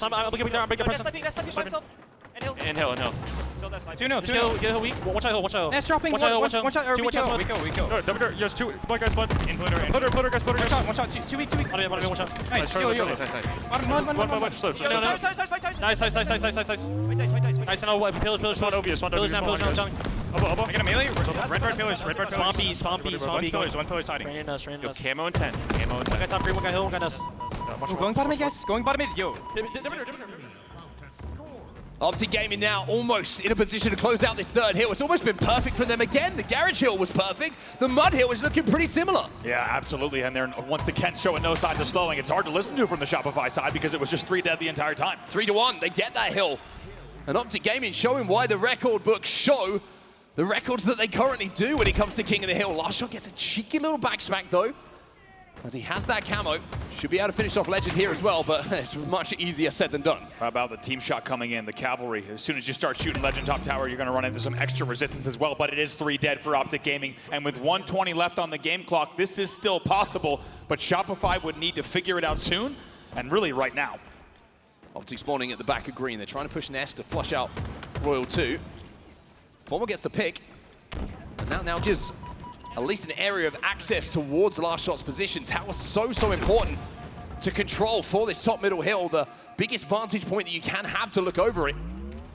I'm big That's sniping by himself. And hill. Still that snipe. 2-0. Get a hill weak. One shot hill. Nest dropping. One shot hill. One shot. Two one shots. We go. No, Debitor, yes, two. Blood, guys, blood. Plutter, guys. One shot. Too weak. One shot. Nice. Yo. Nice. One. Slow. Nice. Nice. And all pillars. One obvious. Pillars now. I get a melee. Red pillars. Swampy. One pillar's hiding. Random nest. Yo, camo and 10. One guy top green, one guy hill, one guy nest. Going bottom mid, guys. Going bottom mid. Yo. OpTic Gaming now almost in a position to close out this third hill. It's almost been perfect for them again. The garage hill was perfect. The mud hill was looking pretty similar. Yeah, absolutely. And they're once again showing no signs of slowing. It's hard to listen to from the Shopify side because it was just 3 dead the entire time. 3-1, they get that hill. And OpTic Gaming showing why the record books show the records that they currently do when it comes to King of the Hill. Last shot gets a cheeky little back smack though, as he has that camo. Should be able to finish off Legend here as well, but it's much easier said than done. How about the team shot coming in, the cavalry? As soon as you start shooting Legend top tower, you're going to run into some extra resistance as well, but it is 3 dead for OpTic Gaming, and with 1:20 left on the game clock, this is still possible, but Shopify would need to figure it out soon, and really right now. OpTic spawning at the back of green. They're trying to push Nest to flush out Royal 2. Former gets the pick, and that now gives at least an area of access towards Last Shot's position. Tower's so important to control for this top middle hill, the biggest vantage point that you can have to look over it.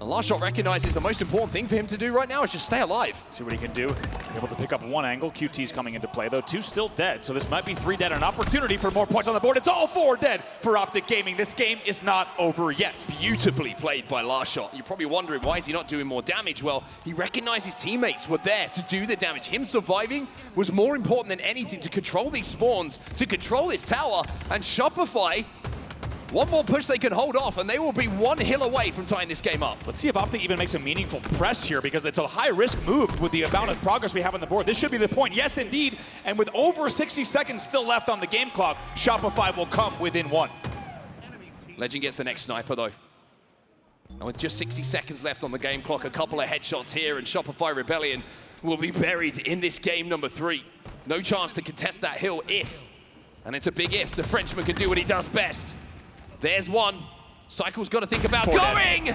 And Last Shot recognizes the most important thing for him to do right now is just stay alive. See what he can do. Able to pick up one angle. QT's coming into play, though. 2 still dead, so this might be 3 dead. An opportunity for more points on the board. It's all 4 dead for OpTic Gaming. This game is not over yet. Beautifully played by Last Shot. You're probably wondering, why is he not doing more damage? Well, he recognized his teammates were there to do the damage. Him surviving was more important than anything to control these spawns, to control this tower, and Shopify, one more push they can hold off, and they will be 1 hill away from tying this game up. Let's see if OpTic even makes a meaningful press here, because it's a high-risk move with the amount of progress we have on the board. This should be the point. Yes, indeed. And with over 60 seconds still left on the game clock, Shopify will come within 1. Legend gets the next sniper, though. And with just 60 seconds left on the game clock, a couple of headshots here, and Shopify Rebellion will be buried in this game number 3. No chance to contest that hill if, and it's a big if, the Frenchman can do what he does best. There's one. Cycle's got to think about going!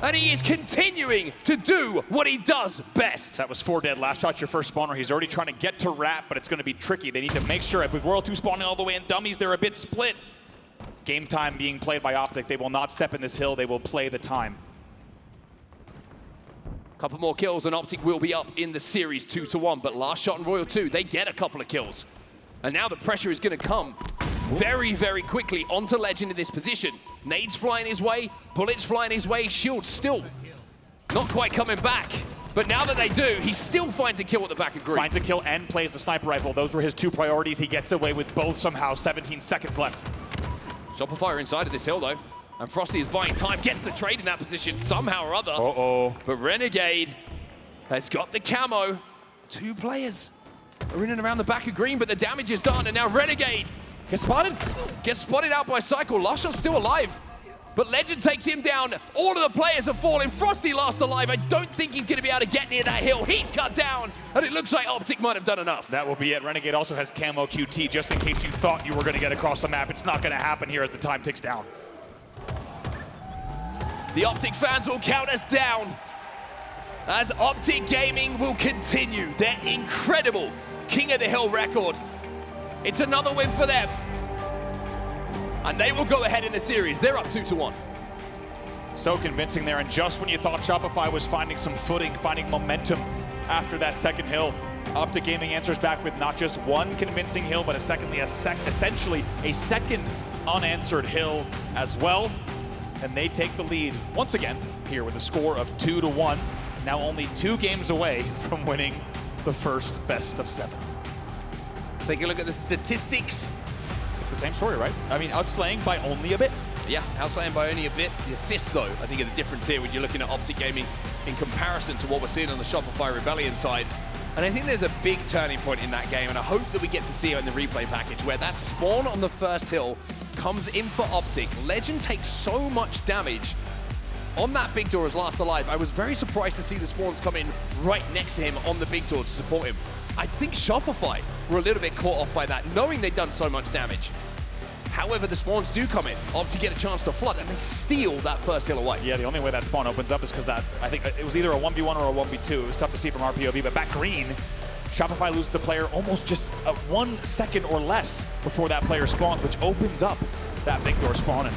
And he is continuing to do what he does best. That was 4 dead. Last shot's your first spawner. He's already trying to get to wrap, but it's going to be tricky. They need to make sure, with Royal 2 spawning all the way in dummies, they're a bit split. Game time being played by OpTic. They will not step in this hill. They will play the time. Couple more kills and OpTic will be up in the series 2-1, but Last Shot and Royal 2, they get a couple of kills. And now the pressure is going to come very quickly onto Legend in this position. Nades flying his way, bullets flying his way, shields still not quite coming back. But now that they do, he still finds a kill at the back of green. Finds a kill and plays the sniper rifle. Those were his 2 priorities. He gets away with both somehow. 17 seconds left. Shopify are inside of this hill though, and Frosty is buying time, gets the trade in that position somehow or other. But Renegade has got the camo. 2 players are in and around the back of green, but the damage is done, and now Renegade gets spotted out by Cycle. Last Shot's still alive, but Legend takes him down. All of the players have fallen. Frosty last alive. I don't think he's going to be able to get near that hill. He's cut down, and it looks like OpTic might have done enough. That will be it. Renegade also has camo QT, just in case you thought you were going to get across the map. It's not going to happen here as the time ticks down. The OpTic fans will count us down as OpTic Gaming will continue their incredible King of the Hill record. It's another win for them, and they will go ahead in the series. They're up 2-1. So convincing there, and just when you thought Shopify was finding some footing, finding momentum after that second hill, OpTic Gaming answers back with not just one convincing hill, but essentially a second unanswered hill as well. And they take the lead once again here with a score of 2-1. Now only 2 games away from winning the first best of 7. Take a look at the statistics. It's the same story, right? I mean, outslaying by only a bit. Yeah, outslaying by only a bit. The assists, though, I think are the difference here when you're looking at OpTic Gaming in comparison to what we're seeing on the Shopify Rebellion side. And I think there's a big turning point in that game, and I hope that we get to see it in the replay package, where that spawn on the first hill comes in for OpTic. Legend takes so much damage on that big door as last alive. I was very surprised to see the spawns come in right next to him on the big door to support him. I think Shopify were a little bit caught off by that, knowing they'd done so much damage. However, the spawns do come in, OpTic get a chance to flood, and they steal that first hill away. Yeah, the only way that spawn opens up is because that, I think it was either a 1v1 or a 1v2. It was tough to see from our POV, but back green, Shopify loses the player almost just 1 second or less before that player spawns, which opens up that big door spawn. And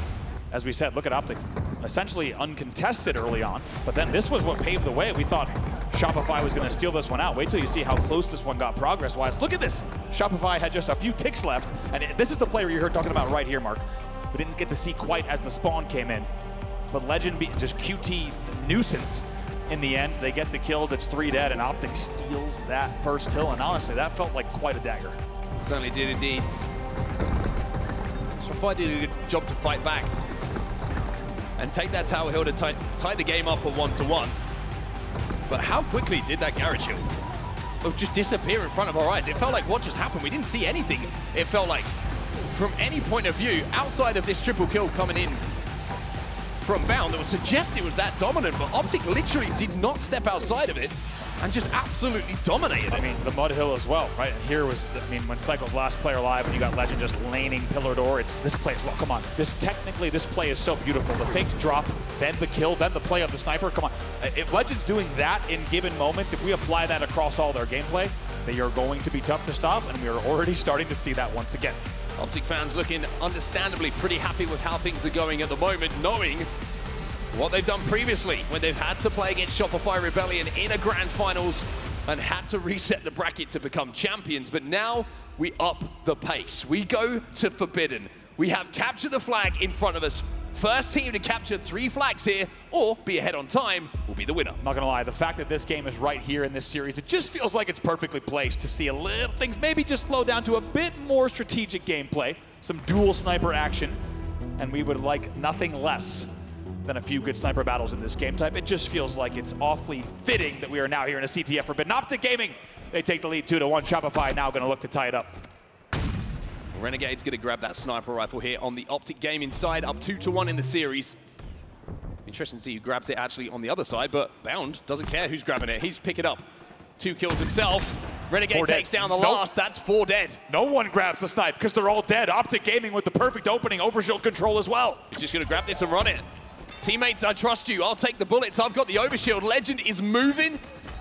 as we said, look at OpTic, essentially uncontested early on, but then this was what paved the way. We thought Shopify was going to steal this one out. Wait till you see how close this one got progress-wise. Look at this. Shopify had just a few ticks left, and this is the player you heard talking about right here, Mark. We didn't get to see quite as the spawn came in, but Legend beat just QT nuisance in the end. They get the kills. It's 3 dead, and OpTic steals that first hill, and honestly, that felt like quite a dagger. Certainly did indeed. Shopify did a good job to fight back and take that tower hill to tie the game up at 1-1. But how quickly did that garage hill just disappear in front of our eyes? It felt like what just happened. We didn't see anything. It felt like, from any point of view, outside of this triple kill coming in from Bound, that would suggest it was that dominant, but OpTic literally did not step outside of it and just absolutely dominated it. I mean, the mud hill as well, right? And here was, I mean, when Cycle's last play alive, and you got Legend just laning pillar door, it's this play as well. Come on. Technically, this play is so beautiful. The faked drop, then the kill, then the play of the sniper. Come on. If Legend's doing that in given moments, if we apply that across all their gameplay, they are going to be tough to stop, and we are already starting to see that once again. OpTic fans looking understandably pretty happy with how things are going at the moment, knowing what they've done previously when they've had to play against Shopify Rebellion in a grand finals and had to reset the bracket to become champions. But now we up the pace. We go to Forbidden. We have captured the flag in front of us. First team to capture 3 flags here or be ahead on time will be the winner. Not gonna lie, the fact that this game is right here in this series, it just feels like it's perfectly placed to see a little things maybe just slow down to a bit more strategic gameplay, some dual sniper action, and we would like nothing less than a few good sniper battles in this game type. It just feels like it's awfully fitting that we are now here in a CTF Forbidden. OpTic Gaming, they take the lead 2-1. Shopify now gonna look to tie it up. Renegade's gonna grab that sniper rifle here on the OpTic Gaming side, up 2-1 in the series. Interesting to see who grabs it actually on the other side, but Bound doesn't care who's grabbing it. He's picking up 2 kills himself. Renegade takes down the last, that's 4 dead. No one grabs the snipe because they're all dead. OpTic Gaming with the perfect opening, overshield control as well. He's just gonna grab this and run it. Teammates, I trust you. I'll take the bullets. I've got the overshield. Legend is moving.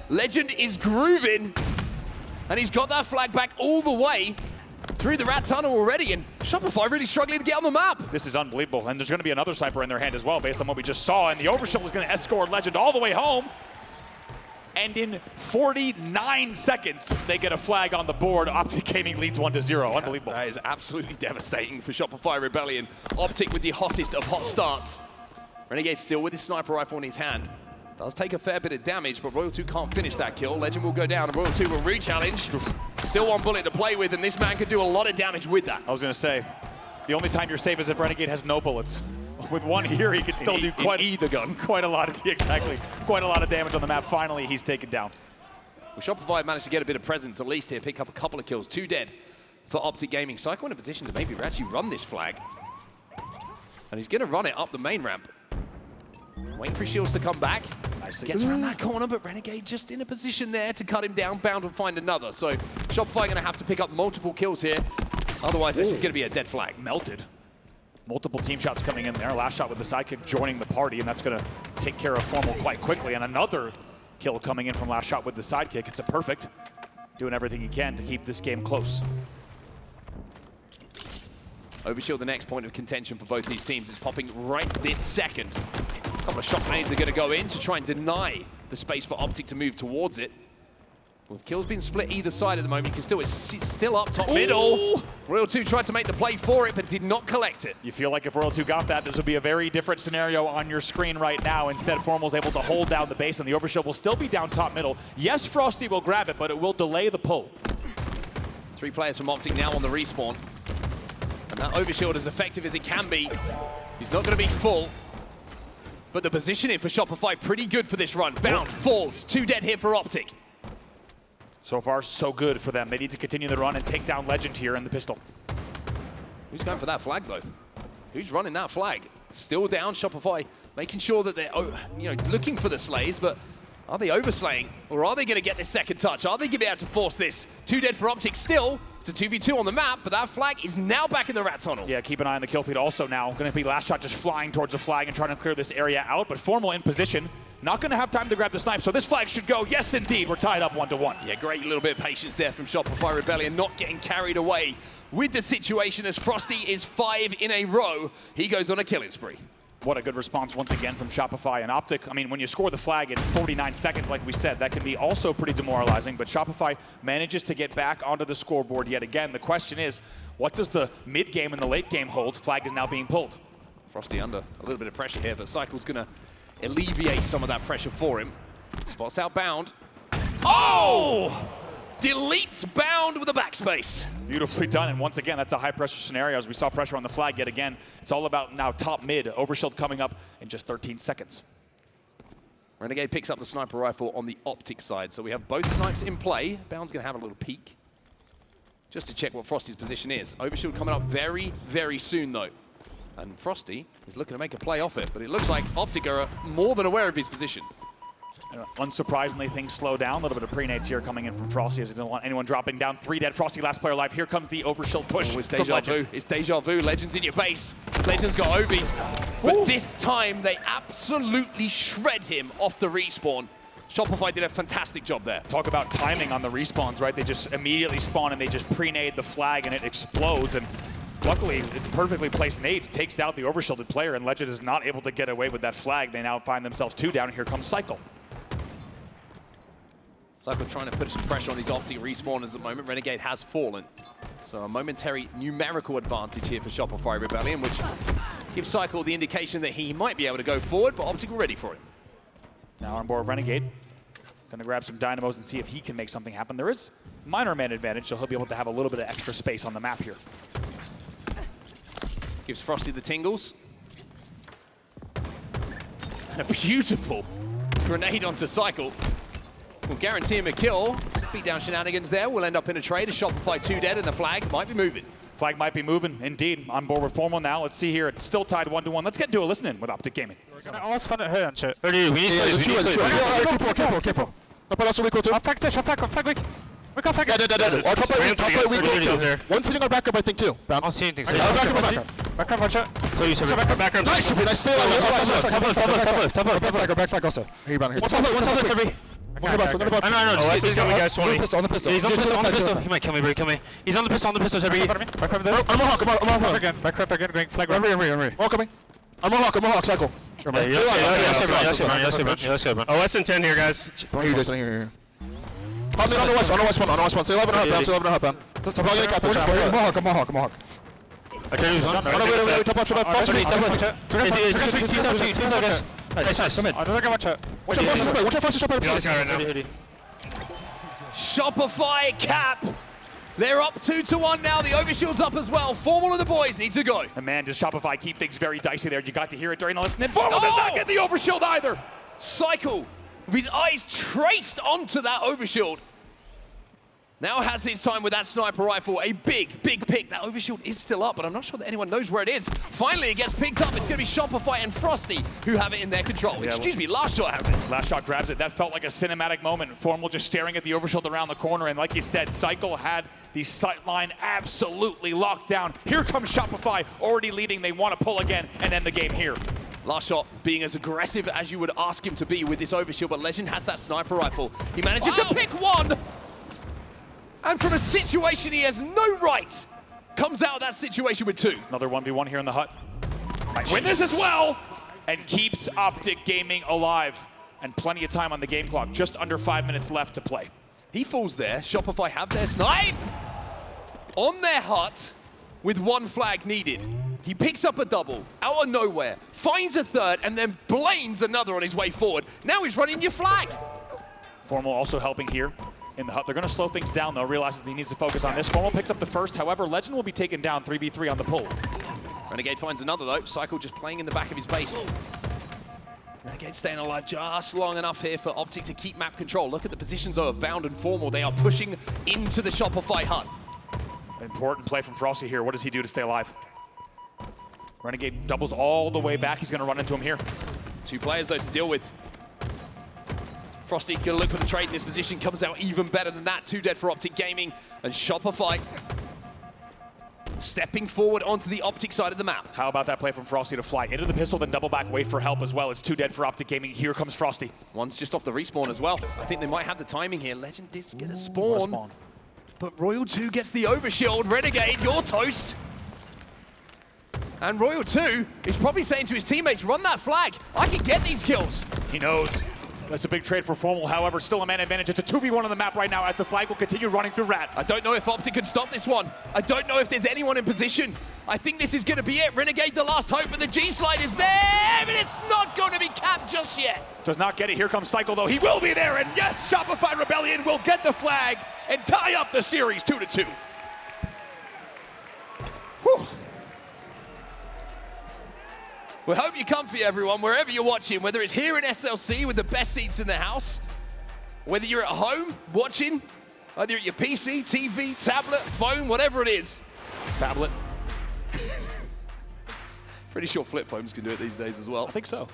Legend is grooving. And he's got that flag back all the way through the rat tunnel already. And Shopify really struggling to get on the map. This is unbelievable. And there's going to be another sniper in their hand as well based on what we just saw. And the overshield is going to escort Legend all the way home. And in 49 seconds, they get a flag on the board. OpTic Gaming leads 1-0. Unbelievable. That is absolutely devastating for Shopify Rebellion. OpTic with the hottest of hot starts. Renegade still with his sniper rifle in his hand. Does take a fair bit of damage, but Royal 2 can't finish that kill. Legend will go down, and Royal 2 will re-challenge. Still 1 bullet to play with, and this man could do a lot of damage with that. I was going to say, the only time you're safe is if Renegade has no bullets. With 1 here, he could still do quite a lot of damage on the map. Finally, he's taken down. Well, Shopify managed to get a bit of presence at least here, pick up a couple of kills. 2 dead for OpTic Gaming. Psycho in a position to maybe actually run this flag. And he's going to run it up the main ramp. Waiting for shields to come back. Gets around that corner, but Renegade just in a position there to cut him down. Bound will find another. So Shopify going to have to pick up multiple kills here. Otherwise, this is going to be a dead flag. Melted. Multiple team shots coming in there. Last shot with the sidekick joining the party, and that's going to take care of Formal quite quickly. And another kill coming in from last shot with the sidekick. It's a perfect. Doing everything he can to keep this game close. Overshield, the next point of contention for both these teams, is popping right this second. A couple of shock grenades are going to go in to try and deny the space for OpTic to move towards it. With kills being split either side at the moment, you can still up top middle. Royal 2 tried to make the play for it, but did not collect it. You feel like if Royal 2 got that, this would be a very different scenario on your screen right now. Instead, Formal's able to hold down the base, and the overshield will still be down top middle. Yes, Frosty will grab it, but it will delay the pull. 3 players from OpTic now on the respawn. And that overshield, as effective as it can be, he's not going to be full. But the positioning for Shopify, pretty good for this run. Bound, falls, 2 dead here for OpTic. So far, so good for them. They need to continue the run and take down Legend here in the pistol. Who's going for that flag, though? Who's running that flag? Still down, Shopify, making sure that they're looking for the slays, but are they overslaying? Or are they going to get this second touch? Are they going to be able to force this? 2 dead for OpTic still. It's a 2v2 on the map, but that flag is now back in the rat tunnel. Yeah, keep an eye on the kill feed also now. Going to be last shot just flying towards the flag and trying to clear this area out, but Formal in position. Not going to have time to grab the snipe, so this flag should go. Yes, indeed, we're tied up 1-1. Yeah, great little bit of patience there from Shopify Rebellion, not getting carried away with the situation as Frosty is 5 in a row. He goes on a killing spree. What a good response once again from Shopify and OpTic. I mean, when you score the flag in 49 seconds, like we said, that can be also pretty demoralizing, but Shopify manages to get back onto the scoreboard yet again. The question is, what does the mid-game and the late game hold? Flag is now being pulled. Frosty under a little bit of pressure here, but Cycle's going to alleviate some of that pressure for him. Spots out Bound. Oh! Deletes Bound with a backspace. Beautifully done, and once again, that's a high-pressure scenario as we saw pressure on the flag yet again. It's all about now top-mid. Overshield coming up in just 13 seconds. Renegade picks up the sniper rifle on the OpTic side, so we have both snipes in play. Bound's going to have a little peek just to check what Frosty's position is. Overshield coming up very, very soon, though. And Frosty is looking to make a play off it, but it looks like OpTic are more than aware of his position. Unsurprisingly, things slow down. A little bit of pre-nades here coming in from Frosty as he doesn't want anyone dropping down. 3 dead. Frosty, last player alive. Here comes the overshield push. Oh, it's deja vu. It's deja vu. Legend's in your base. Legend's got Obi. But this time, they absolutely shred him off the respawn. Shopify did a fantastic job there. Talk about timing on the respawns, right? They just immediately spawn and they just pre-nade the flag and it explodes. And luckily, it's perfectly placed nades, takes out the overshielded player, and Legend is not able to get away with that flag. They now find themselves 2 down. Here comes Cycle. Cycle trying to put some pressure on these OpTic respawners at the moment. Renegade has fallen. So a momentary numerical advantage here for Shopify Rebellion, which gives Cycle the indication that he might be able to go forward, but OpTic are ready for it. Now on board Renegade. Going to grab some dynamos and see if he can make something happen. There is minor man advantage, so he'll be able to have a little bit of extra space on the map here. Gives Frosty the tingles. And a beautiful grenade onto Cycle. Will guarantee him a kill. Beat down shenanigans there. We'll end up in a trade. A Shopify 2 dead, and the flag might be moving. Flag might be moving, indeed. On board with Formal now. Let's see here. It's still tied 1-1. Let's get into a listen-in with OpTic Gaming. I was fun at her and shit. Careful. Up also weak too. I'll flag dish, I'll flag weak. We got flag. Our top right weak. One's hitting our backup, I think, too. I don't see anything. Backup, watch out. So you should backup. Nice, nice save. Back also. Here, Bound, here. What's up, Sherby? One above. Oh, he's got me, guys. 20. On the pistol. He's on the pistol. He might kill me, bro. Kill me. He's on the pistol, Sherby. Back up there. I'm a hawk, I'm a hawk. Back up again, going flag. All coming. I'm a hawk, cycle. Yes, oh, less than 10 here, guys. Here. On the west one. Say 11 and a half, Bound. I'm a hawk. Okay, he's on. Top left. Nice. Come in. I don't think I watch it. Watch out, Frosty, Shopify cap. They're up 2-1 now. The overshield's up as well. Formal and the boys need to go. And man, does Shopify keep things very dicey there. You got to hear it during the listen. And Formal does not get the overshield either. Cycle, with his eyes traced onto that overshield. Now has his time with that sniper rifle. A big pick. That overshield is still up, but I'm not sure that anyone knows where it is. Finally, it gets picked up. It's going to be Shopify and Frosty who have it in their control. Yeah, Excuse me, Last Shot has it. Last shot grabs it. That felt like a cinematic moment. Formal just staring at the overshield around the corner. And like you said, Cycle had the sight line absolutely locked down. Here comes Shopify, already leading. They want to pull again and end the game here. Last Shot being as aggressive as you would ask him to be with this overshield, but Legend has that sniper rifle. He manages to pick one. And from a situation he has no right, comes out of that situation with 2. Another 1v1 here in the hut. Might win this as well, and keeps OpTic Gaming alive. And plenty of time on the game clock, just under 5 minutes left to play. He falls there. Shopify have their snipe on their hut with one flag needed. He picks up a double out of nowhere, finds a third, and then blames another on his way forward. Now he's running your flag. Formal also helping here in the hut. They're going to slow things down, though. Realizes he needs to focus on this. Formal picks up the first. However, Legend will be taken down 3v3 on the pull. Renegade finds another, though. Cycle just playing in the back of his base. Renegade staying alive just long enough here for OpTic to keep map control. Look at the positions, though, of Bound and Formal. They are pushing into the Shopify hut. Important play from Frosty here. What does he do to stay alive? Renegade doubles all the way back. He's going to run into him here. 2 players, though, to deal with. Frosty gonna look for the trade in this position, comes out even better than that. 2 dead for OpTic Gaming, and Shopify stepping forward onto the OpTic side of the map. How about that play from Frosty to fly into the pistol, then double back, wait for help as well. It's 2 dead for OpTic Gaming. Here comes Frosty. One's just off the respawn as well. I think they might have the timing here. Legend did get a spawn, but Royal 2 gets the overshield. Renegade, you're toast. And Royal 2 is probably saying to his teammates, run that flag. I can get these kills. He knows. That's a big trade for Formal, however, still a man advantage. It's a 2v1 on the map right now as the flag will continue running through Rat. I don't know if OpTic can stop this one. I don't know if there's anyone in position. I think this is going to be it. Renegade the last hope, but the G-Slide is there, but it's not going to be capped just yet. Does not get it. Here comes Cycle, though. He will be there, and yes, Shopify Rebellion will get the flag and tie up the series 2-2. Whew. We hope you're comfy, everyone, wherever you're watching, whether it's here in SLC with the best seats in the house, whether you're at home watching, whether at your PC, TV, tablet, phone, whatever it is. Tablet. Pretty sure flip phones can do it these days as well. I think so.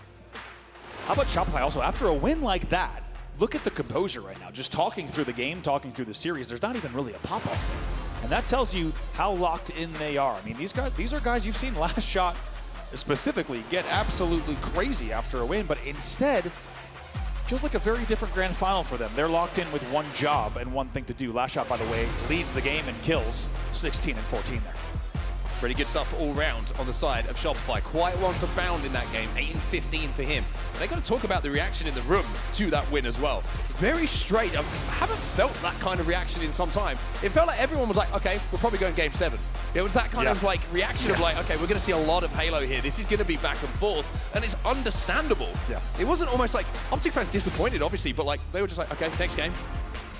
How about Shopify also? After a win like that, look at the composure right now. Just talking through the game, talking through the series, there's not even really a pop-off there. And that tells you how locked in they are. I mean, these are guys you've seen last shot specifically get absolutely crazy after a win, but instead, feels like a very different grand final for them. They're locked in with one job and one thing to do. Last shot, by the way, leads the game and kills 16 and 14 there. Pretty good stuff all round on the side of Shopify. Quite one for Bound in that game, 8 and 15 for him. They got to talk about the reaction in the room to that win as well. Very straight. I haven't felt that kind of reaction in some time. It felt like everyone was like, okay, we're probably going game 7. It was that kind of like reaction of like, okay, we're going to see a lot of Halo here. This is going to be back and forth, and it's understandable. Yeah. It wasn't almost like OpTic fans disappointed, obviously, but like they were just like, okay, next game.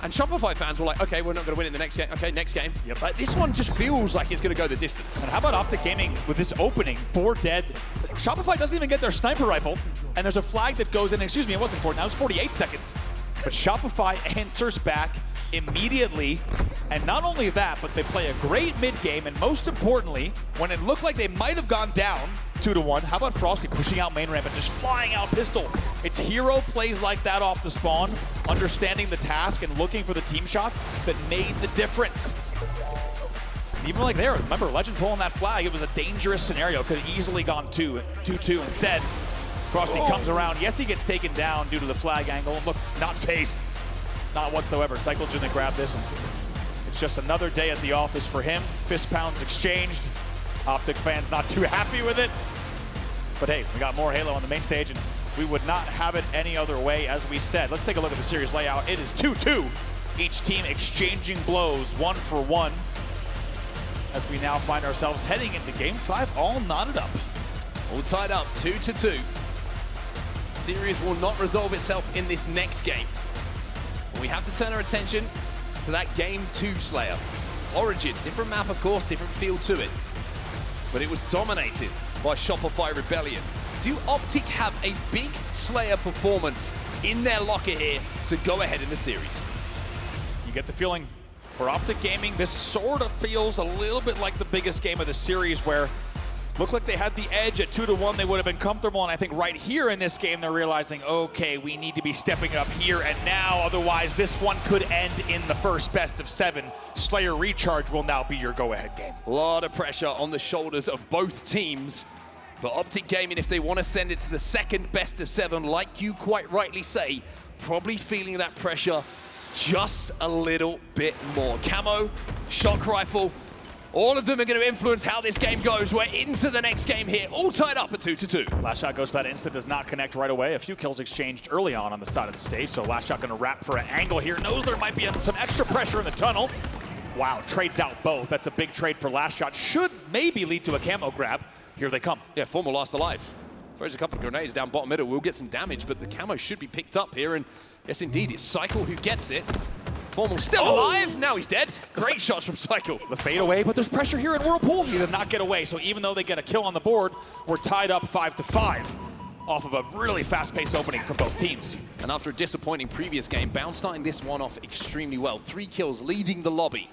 And Shopify fans were like, okay, we're not going to win in the next game. Okay, next game. Yep. Like, this one just feels like it's going to go the distance. And how about OpTic Gaming with this opening, 4 dead. Shopify doesn't even get their sniper rifle, and there's a flag that goes in. Excuse me, it wasn't 4, now it's 48 seconds. But Shopify answers back immediately, and not only that, but they play a great mid-game, and most importantly, when it looked like they might have gone down 2-1, how about Frosty pushing out main ramp and just flying out pistol? It's hero plays like that off the spawn, understanding the task and looking for the team shots that made the difference. And even like there, remember, Legend pulling that flag, it was a dangerous scenario, could have easily gone 2-2. Instead, Frosty comes around. Yes, he gets taken down due to the flag angle, and look, not phased. Not whatsoever. Cycle's gonna grab this, and it's just another day at the office for him. Fist pounds exchanged. OpTic fans not too happy with it. But hey, we got more Halo on the main stage, and we would not have it any other way, as we said. Let's take a look at the series layout. It is 2-2. Each team exchanging blows 1 for 1. As we now find ourselves heading into Game 5, all knotted up. All tied up, 2-2. Series will not resolve itself in this next game. We have to turn our attention to that Game 2 Slayer. Origin, different map of course, different feel to it. But it was dominated by Shopify Rebellion. Do OpTic have a big Slayer performance in their locker here to go ahead in the series? You get the feeling for OpTic Gaming, this sort of feels a little bit like the biggest game of the series, where looked like they had the edge at 2-1, they would have been comfortable, and I think right here in this game they're realizing, okay, we need to be stepping it up here and now, otherwise this one could end in the first best of 7. Slayer Recharge will now be your go-ahead game. A lot of pressure on the shoulders of both teams. But OpTic Gaming, if they want to send it to the second best of 7, like you quite rightly say, probably feeling that pressure just a little bit more. Camo, shock rifle, All of them are going to influence how this game goes. We're into the next game here, all tied up at 2-2. Last shot goes for that instant, does not connect right away. A few kills exchanged early on the side of the stage, so last shot going to wrap for an angle here. Knows there might be some extra pressure in the tunnel. Wow, trades out both. That's a big trade for last shot. Should maybe lead to a camo grab. Here they come. Yeah, Formal last alive. Throws a couple of grenades down bottom middle. We'll get some damage, but the camo should be picked up here. And yes, indeed, it's Cycle who gets it. Formal still alive. Now he's dead. Great shots from Cycle. The fade away, but there's pressure here in Whirlpool. He did not get away. So even though they get a kill on the board, we're tied up 5-5 off of a really fast-paced opening for both teams. And after a disappointing previous game, Bound starting this one off extremely well. 3 kills, leading the lobby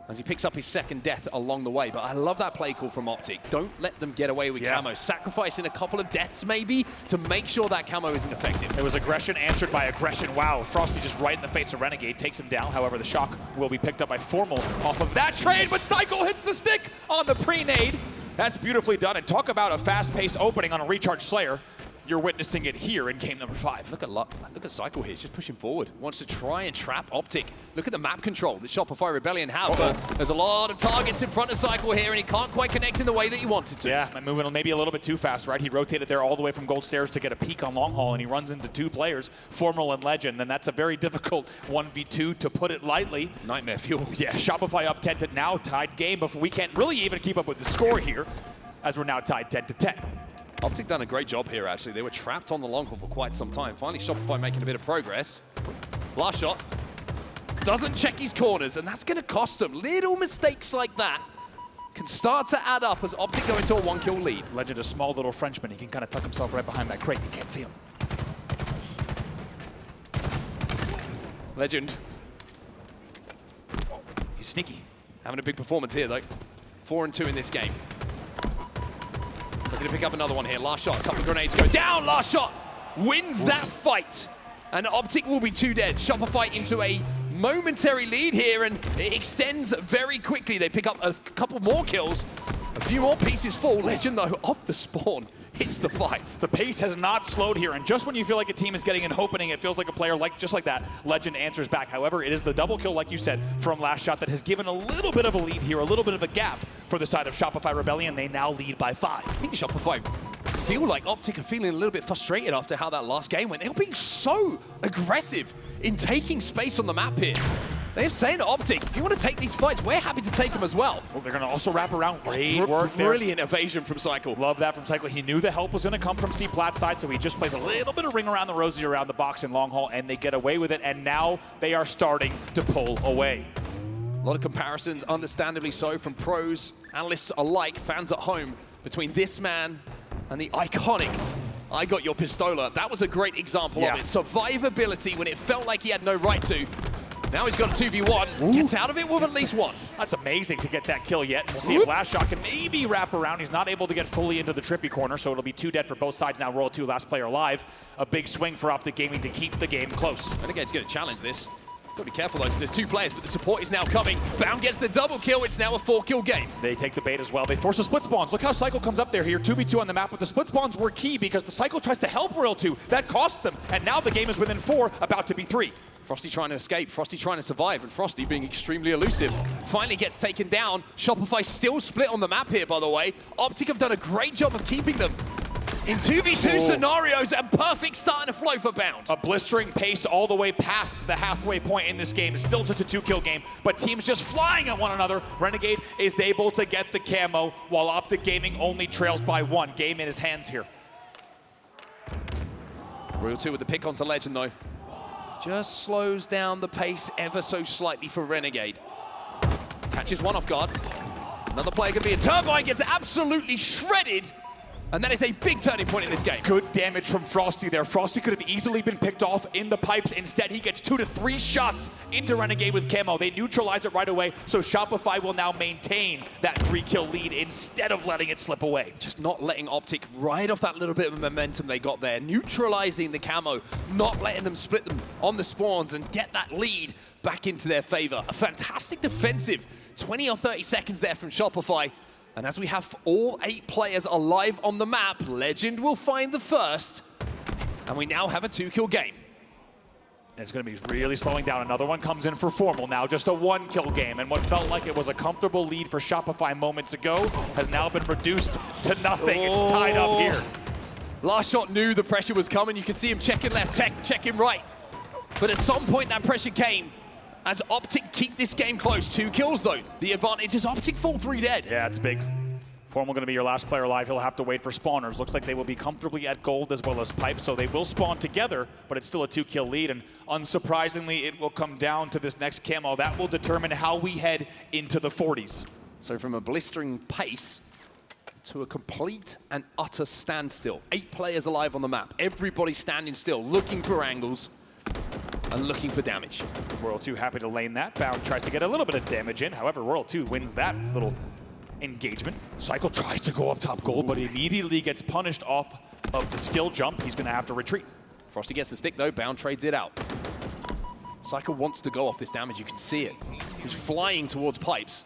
as he picks up his second death along the way. But I love that play call from OpTic. Don't let them get away with camo. Sacrificing a couple of deaths maybe to make sure that camo isn't effective. It was aggression answered by aggression. Wow, Frosty just right in the face of Renegade, takes him down. However, the shock will be picked up by Formal off of that trade, but Cycle hits the stick on the pre-nade. That's beautifully done, and talk about a fast-paced opening on a Recharge Slayer. You're witnessing it here in game number 5. Look at Cycle here, he's just pushing forward. Wants to try and trap OpTic. Look at the map control that Shopify Rebellion have. There's a lot of targets in front of Cycle here, and he can't quite connect in the way that he wanted to. Yeah, and moving maybe a little bit too fast, right? He rotated there all the way from Gold Stairs to get a peek on long haul, and he runs into 2 players, Formal and Legend, and that's a very difficult 1v2 to put it lightly. Nightmare fuel. Yeah, Shopify up 10 to now tied game, but we can't really even keep up with the score here, as we're now tied 10-10. OpTic done a great job here, actually. They were trapped on the long haul for quite some time. Finally, Shopify making a bit of progress. Last shot. Doesn't check his corners, and that's going to cost him. Little mistakes like that can start to add up as OpTic go into a 1-kill lead. Legend, a small little Frenchman. He can kind of tuck himself right behind that crate. You can't see him. Legend. He's sneaky. Having a big performance here, though. 4-2 in this game. Looking to pick up another one here. Last shot, a couple of grenades go down. Last shot wins that fight. And OpTic will be 2 dead. Shopify into a momentary lead here, and it extends very quickly. They pick up a couple more kills. A few more pieces fall. Legend, though, off the spawn, hits the 5. The pace has not slowed here, and just when you feel like a team is getting an opening, it feels like a player just like that, Legend answers back. However, it is the double kill, like you said, from last shot that has given a little bit of a lead here, a little bit of a gap for the side of Shopify Rebellion. They now lead by 5. I think Shopify feel like OpTic are feeling a little bit frustrated after how that last game went. They were being so aggressive in taking space on the map here. They're saying to OpTic, if you want to take these fights, we're happy to take them as well. Oh, they're going to also wrap around. Great work there. Brilliant evasion from Cycle. Love that from Cycle. He knew the help was going to come from C-Plat side, so he just plays a little bit of ring around the rosy around the box in long haul, and they get away with it, and now they are starting to pull away. A lot of comparisons, understandably so, from pros, analysts alike, fans at home, between this man and the iconic I Got Your Pistola. That was a great example of it. Survivability when it felt like he had no right to. Now he's got a 2v1, gets out of it with at least 1. That's amazing to get that kill yet. We'll see if last shot can maybe wrap around. He's not able to get fully into the trippy corner, so it'll be 2 dead for both sides now. Roll 2, last player alive. A big swing for OpTic Gaming to keep the game close. Renegade's going to challenge this. Got to be careful though, because there's 2 players, but the support is now coming. Bound gets the double kill. It's now a 4-kill game. They take the bait as well. They force the split spawns. Look how Cycle comes up there here. 2v2 on the map, but the split spawns were key because the Cycle tries to help Royal 2. That costs them, and now the game is within 4, about to be 3. Frosty trying to escape, Frosty trying to survive, and Frosty being extremely elusive. Finally gets taken down. Shopify still split on the map here, by the way. OpTic have done a great job of keeping them in 2v2 scenarios, and perfect starting to flow for Bound. A blistering pace all the way past the halfway point in this game. It's still just a 2-kill game, but teams just flying at one another. Renegade is able to get the camo, while OpTic Gaming only trails by 1. Game in his hands here. Royal 2 with the pick onto Legend, though. Just slows down the pace ever so slightly for Renegade. Catches one off guard. Another player can be a Turbine, gets absolutely shredded. And that is a big turning point in this game. Good damage from Frosty there. Frosty could have easily been picked off in the pipes. Instead, he gets 2 to 3 shots into Renegade with camo. They neutralize it right away, so Shopify will now maintain that 3-kill lead instead of letting it slip away. Just not letting OpTic ride off that little bit of momentum they got there. Neutralizing the camo, not letting them split them on the spawns and get that lead back into their favor. A fantastic defensive 20 or 30 seconds there from Shopify. And as we have all 8 players alive on the map, Legend will find the first. And we now have a 2-kill game. It's going to be really slowing down. Another one comes in for Formal now, just a 1-kill game. And what felt like it was a comfortable lead for Shopify moments ago has now been reduced to nothing. It's tied up here. Last shot knew the pressure was coming. You can see him checking left, checking right. But at some point that pressure came as OpTic keep this game close. 2 kills though. The advantage is OpTic full 3 dead. Yeah, it's big. Formal going to be your last player alive. He'll have to wait for spawners. Looks like they will be comfortably at gold as well as pipe, so they will spawn together, but it's still a 2-kill lead, and unsurprisingly, it will come down to this next camo. That will determine how we head into the 40s. So from a blistering pace to a complete and utter standstill. 8 players alive on the map. Everybody standing still, looking for angles and looking for damage. Royal 2 happy to lane that. Bound tries to get a little bit of damage in. However, Royal 2 wins that little engagement. Cycle tries to go up top gold, but immediately gets punished off of the skill jump. He's going to have to retreat. Frosty gets the stick though, Bound trades it out. Cycle wants to go off this damage, you can see it. He's flying towards pipes.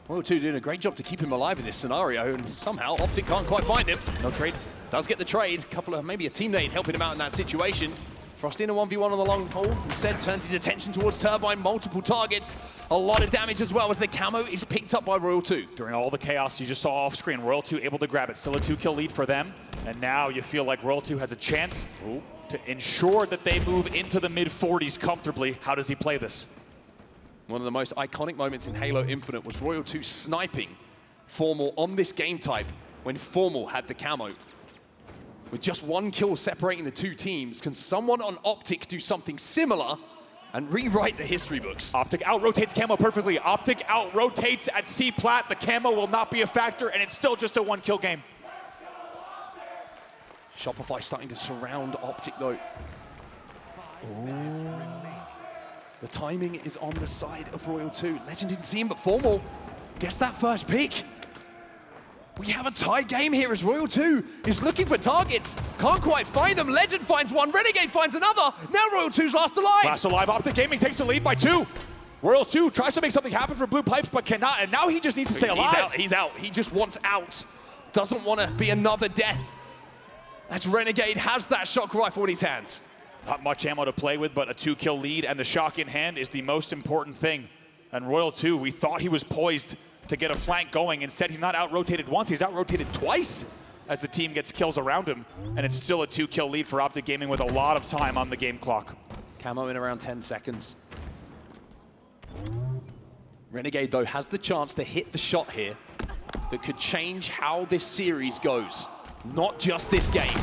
Royal 2 doing a great job to keep him alive in this scenario, and somehow OpTic can't quite find him. No trade. Does get the trade. Couple of, maybe a teammate helping him out in that situation. Frosty in a 1v1 on the long pole. Instead turns his attention towards Turbine, multiple targets. A lot of damage as well as the camo is picked up by Royal 2. During all the chaos you just saw off screen, Royal 2 able to grab it. Still a 2-kill lead for them. And now you feel like Royal 2 has a chance to ensure that they move into the mid-40s comfortably. How does he play this? One of the most iconic moments in Halo Infinite was Royal 2 sniping Formal on this game type when Formal had the camo. With just 1 kill separating the 2 teams, can someone on OpTic do something similar and rewrite the history books? OpTic out-rotates camo perfectly. OpTic out-rotates at C-Plat. The camo will not be a factor, and it's still just a 1-kill game. Shopify starting to surround OpTic though. Ooh. The timing is on the side of Royal 2. Legend didn't see him, but Formal gets that first pick. We have a tie game here as Royal 2 is looking for targets. Can't quite find them. Legend finds one, Renegade finds another. Now Royal 2's last alive. Last alive, OpTic Gaming takes the lead by 2. Royal 2 tries to make something happen for Blue Pipes, but cannot, and now he just needs to stay alive. He's out. He just wants out. Doesn't want to be another death. As Renegade has that shock rifle in his hands. Not much ammo to play with, but a 2-kill lead, and the shock in hand is the most important thing. And Royal 2, we thought he was poised to get a flank going. Instead, he's not out-rotated once, he's out-rotated twice as the team gets kills around him. And it's still a 2-kill lead for OpTic Gaming with a lot of time on the game clock. Camo in around 10 seconds. Renegade, though, has the chance to hit the shot here that could change how this series goes. Not just this game.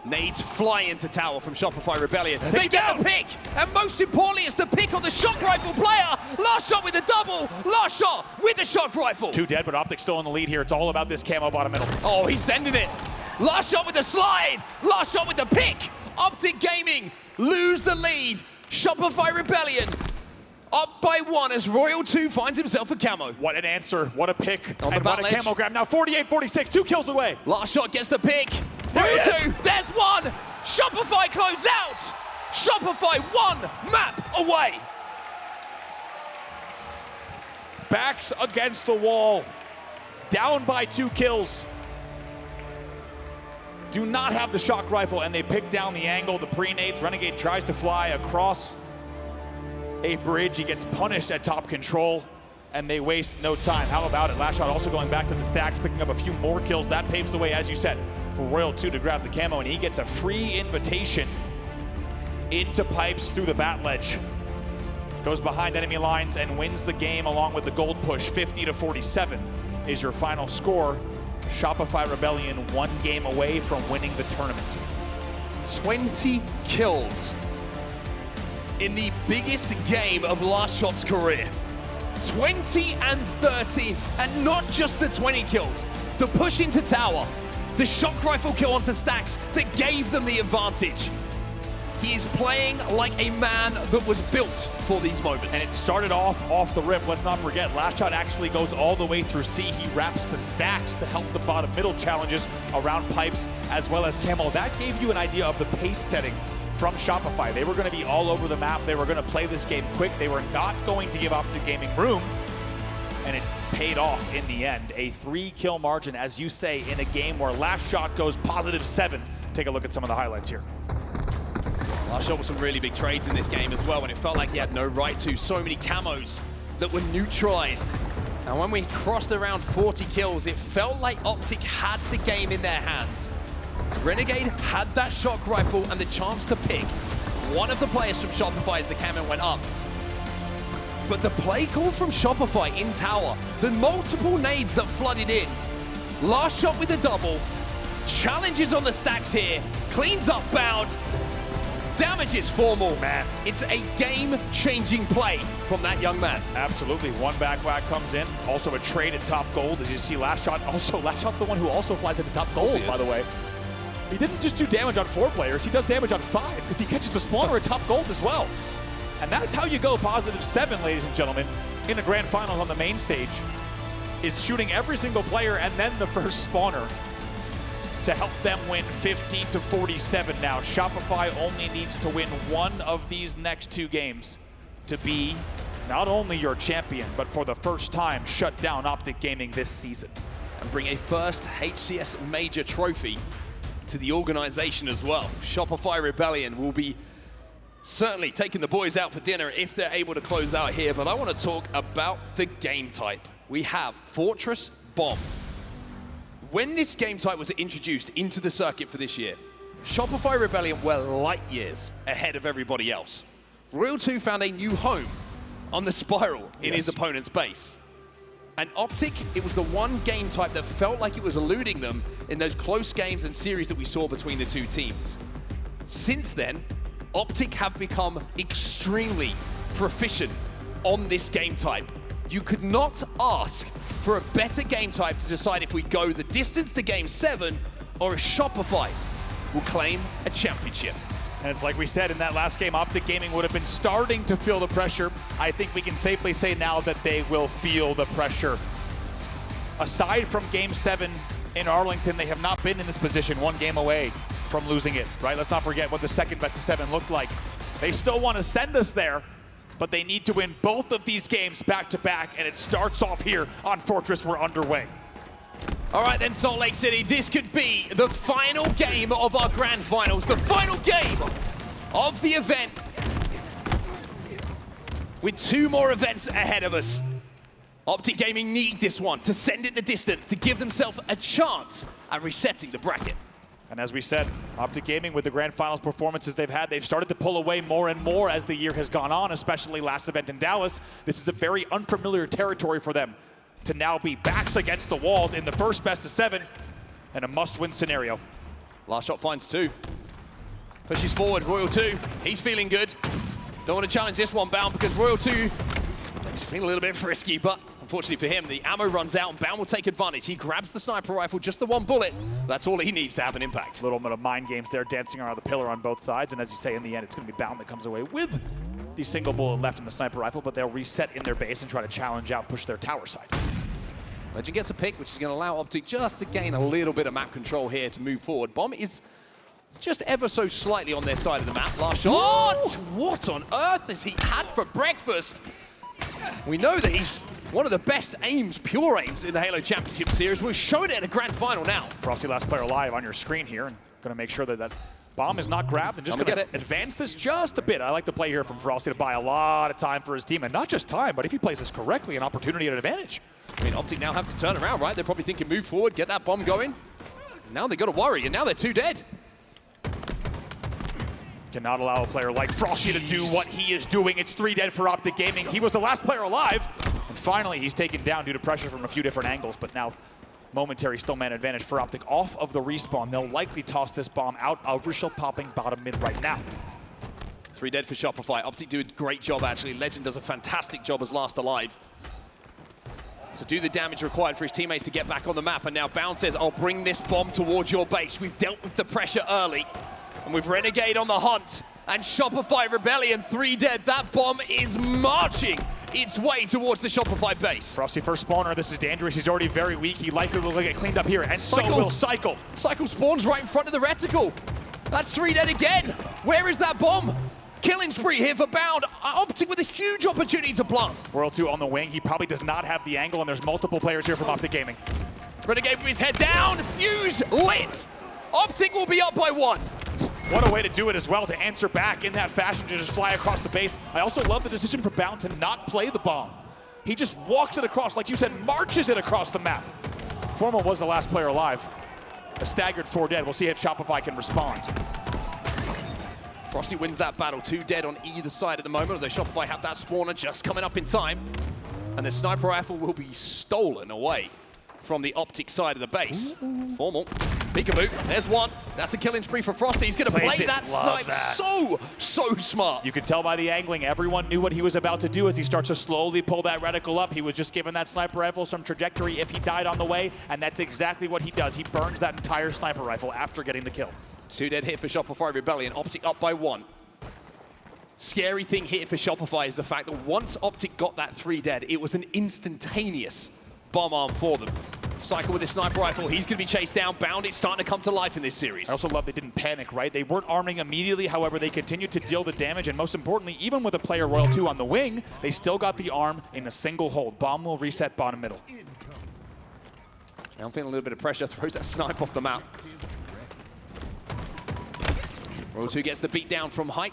Nades fly into tower from Shopify Rebellion. They get a pick, and most importantly, it's the pick on the shock rifle player. Last shot with the double, last shot with the shock rifle. 2 dead, but OpTic still in the lead here. It's all about this camo bottom middle. Oh, he's sending it. Last shot with the slide, last shot with the pick. OpTic Gaming lose the lead. Shopify Rebellion up by 1 as Royal 2 finds himself a camo. What an answer, what a pick, on and the what a ledge. camo grab. Now 48-46, 2 kills away. Last shot gets the pick. Royal 2, there's 1. Shopify close out. Shopify 1 map away. Backs against the wall. Down by 2 kills. Do not have the shock rifle, and they pick down the angle. The pre-nades. Renegade tries to fly across a bridge. He gets punished at top control, and they waste no time. How about it? Last shot also going back to the stacks, picking up a few more kills. That paves the way, as you said, for Royal 2 to grab the camo, and he gets a free invitation into pipes through the bat ledge. Goes behind enemy lines and wins the game along with the gold push. 50-47 is your final score. Shopify Rebellion 1 game away from winning the tournament. 20 kills in the biggest game of Last Shot's career. 20 and 30, and not just the 20 kills. The push into tower, the shock rifle kill onto stacks that gave them the advantage. He is playing like a man that was built for these moments. And it started off the rip. Let's not forget, Last Shot actually goes all the way through C. He wraps to stacks to help the bottom middle challenges around pipes as well as camo. That gave you an idea of the pace setting from Shopify. They were going to be all over the map. They were going to play this game quick. They were not going to give OpTic Gaming room, and it paid off in the end. A 3-kill margin, as you say, in a game where Last Shot goes +7. Take a look at some of the highlights here. Last shot with some really big trades in this game as well, and it felt like he had no right to. So many camos that were neutralized. And when we crossed around 40 kills, it felt like OpTic had the game in their hands. Renegade had that shock rifle and the chance to pick one of the players from Shopify as the camo went up. But the play call from Shopify in tower, the multiple nades that flooded in, last shot with a double, challenges on the stacks here, cleans up bound, damages formal. Man, it's a game-changing play from that young man. Absolutely. One back whack comes in. Also a trade at top gold, as you see last shot. Also, last shot's the one who also flies into top gold, by the way. He didn't just do damage on 4 players, he does damage on 5 because he catches the spawner at top gold as well. And that's how you go +7, ladies and gentlemen, in the grand finals on the main stage, is shooting every single player and then the first spawner to help them win 15-47 now. Shopify only needs to win one of these next 2 games to be not only your champion, but for the first time shut down OpTic Gaming this season. And bring a first HCS major trophy to the organization as well. Shopify Rebellion will be certainly taking the boys out for dinner if they're able to close out here, but I want to talk about the game type. We have Fortress Bomb. When this game type was introduced into the circuit for this year, Shopify Rebellion were light years ahead of everybody else. Royal 2 found a new home on the Spiral in his opponent's base. And OpTic, it was the one game type that felt like it was eluding them in those close games and series that we saw between the 2 teams. Since then, OpTic have become extremely proficient on this game type. You could not ask for a better game type to decide if we go the distance to Game 7 or if Shopify will claim a championship. And it's like we said in that last game, OpTic Gaming would have been starting to feel the pressure. I think we can safely say now that they will feel the pressure. Aside from Game 7 in Arlington, they have not been in this position, 1 game away from losing it, right? Let's not forget what the second best of 7 looked like. They still want to send us there, but they need to win both of these games back to back, and it starts off here on Fortress. We're underway. All right then, Salt Lake City, this could be the final game of our grand finals, the final game of the event, with 2 more events ahead of us. OpTic Gaming need this one to send it the distance, to give themselves a chance at resetting the bracket. And as we said, OpTic Gaming, with the grand finals performances they've had, they've started to pull away more and more as the year has gone on, especially last event in Dallas. This is a very unfamiliar territory for them to now be backs against the walls in the first best of 7 and a must-win scenario. Last shot finds 2. Pushes forward, Royal 2, he's feeling good. Don't want to challenge this one, Bound, because Royal 2 is feeling a little bit frisky, but unfortunately for him, the ammo runs out and Bound will take advantage. He grabs the sniper rifle, just the 1 bullet. That's all he needs to have an impact. A little bit of mind games there, dancing around the pillar on both sides, and as you say, in the end, it's going to be Bound that comes away with the single bullet left in the sniper rifle, but they'll reset in their base and try to challenge out, push their tower side. Legend gets a pick, which is going to allow OpTic just to gain a little bit of map control here to move forward. Bomb is just ever so slightly on their side of the map. Last shot. What on earth has he had for breakfast? We know that he's one of the best aims, pure aims, in the Halo Championship Series. We've shown it at a grand final now. Frosty, last player alive on your screen here, and going to make sure that that bomb is not grabbed and just going to advance this just a bit. I like the play here from Frosty to buy a lot of time for his team, and not just time, but if he plays this correctly, an opportunity at advantage. I mean, OpTic now have to turn around, right? They're probably thinking move forward, get that bomb going. Now they got to worry, and now they're 2 dead. Cannot allow a player like Frosty to do what he is doing. It's 3 dead for OpTic Gaming. He was the last player alive, and finally he's taken down due to pressure from a few different angles, but now momentary still man advantage for OpTic off of the respawn. They'll likely toss this bomb out. Overshield popping bottom mid right now. 3 dead for Shopify. OpTic do a great job, actually. Legend does a fantastic job as last alive to do the damage required for his teammates to get back on the map. And now Bound says, I'll bring this bomb towards your base. We've dealt with the pressure early. And with Renegade on the hunt and Shopify Rebellion 3 dead, that bomb is marching its way towards the Shopify base. Frosty first spawner, this is dangerous. He's already very weak. He likely will get cleaned up here, and so will Cycle. Cycle spawns right in front of the reticle. That's 3 dead again. Where is that bomb? Killing spree here for Bound. OpTic with a huge opportunity to plant. Royal 2 on the wing. He probably does not have the angle, and there's multiple players here from OpTic Gaming. Renegade with his head down. Fuse lit. OpTic will be up by 1. What a way to do it as well, to answer back in that fashion, to just fly across the base. I also love the decision for Bound to not play the bomb. He just walks it across, like you said, marches it across the map. Formal was the last player alive. A staggered 4 dead. We'll see if Shopify can respond. Frosty wins that battle. 2 dead on either side at the moment, although Shopify have that spawner just coming up in time. And the sniper rifle will be stolen away from the OpTic side of the base. Formal, peekaboo, there's one. That's a killing spree for Frosty. He's gonna play that snipe so smart. You could tell by the angling, everyone knew what he was about to do as he starts to slowly pull that reticle up. He was just giving that sniper rifle some trajectory if he died on the way, and that's exactly what he does. He burns that entire sniper rifle after getting the kill. 2 dead hit for Shopify Rebellion. OpTic up by 1. Scary thing here for Shopify is the fact that once OpTic got that 3 dead, it was an instantaneous bomb arm for them. Cycle with his sniper rifle. He's going to be chased down. Bound, it's starting to come to life in this series. I also love they didn't panic, right? They weren't arming immediately. However, they continued to deal the damage. And most importantly, even with a player Royal 2 on the wing, they still got the arm in a single hold. Bomb will reset bottom middle. I'm feeling a little bit of pressure. Throws that snipe off the map. Royal 2 gets the beat down from height.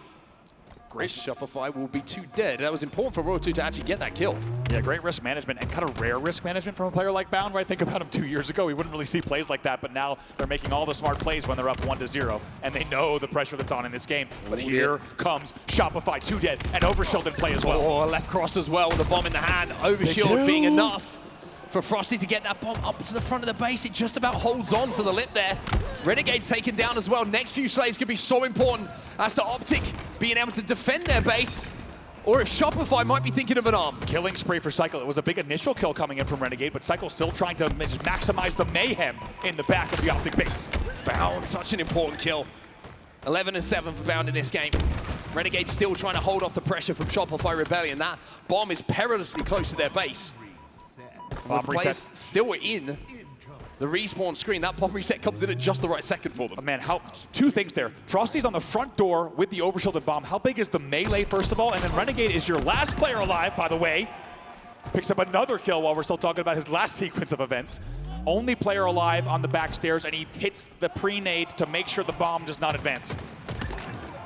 Great. Shopify will be 2 dead. That was important for Royal 2 to actually get that kill. Yeah, great risk management and kind of rare risk management from a player like Bound, right? Think about him 2 years ago. We wouldn't really see plays like that, but now they're making all the smart plays when they're up 1-0, and they know the pressure that's on in this game. But here comes Shopify, 2 dead, and Overshield in play as well. Oh, left cross as well with a bomb in the hand. Overshield being enough for Frosty to get that bomb up to the front of the base. It just about holds on to the lip there. Renegade's taken down as well. Next few slays could be so important as to OpTic being able to defend their base, or if Shopify might be thinking of an arm. Killing spree for Cycle. It was a big initial kill coming in from Renegade, but Cycle still trying to just maximize the mayhem in the back of the OpTic base. Bound, such an important kill. 11-7 for Bound in this game. Renegade still trying to hold off the pressure from Shopify Rebellion. That bomb is perilously close to their base. Bomb reset. Still in the respawn screen. That pop reset comes in at just the right second for them. Oh, man, two things there. Frosty's on the front door with the overshielded bomb. How big is the melee, first of all? And then Renegade is your last player alive, by the way. Picks up another kill while we're still talking about his last sequence of events. Only player alive on the back stairs, and he hits the pre-nade to make sure the bomb does not advance.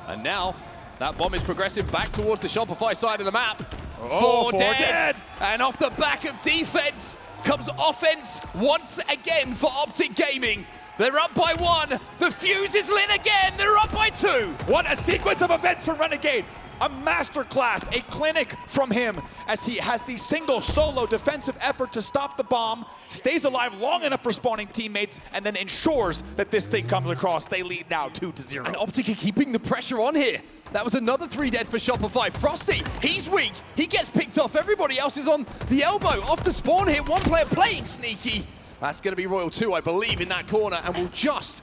And now, that bomb is progressing back towards the Shopify side of the map. Oh, 4 dead. And off the back of defense comes offense once again for OpTic Gaming. They're up by 1. The fuse is lit again. They're up by 2. What a sequence of events for Renegade. A masterclass, a clinic from him as he has the single solo defensive effort to stop the bomb, stays alive long enough for spawning teammates, and then ensures that this thing comes across. They lead now 2-0. And OpTic are keeping the pressure on here. That was another 3 dead for Shopify. Frosty, he's weak. He gets picked off. Everybody else is on the elbow. Off the spawn here. One player playing sneaky. That's going to be Royal 2, I believe, in that corner, and will just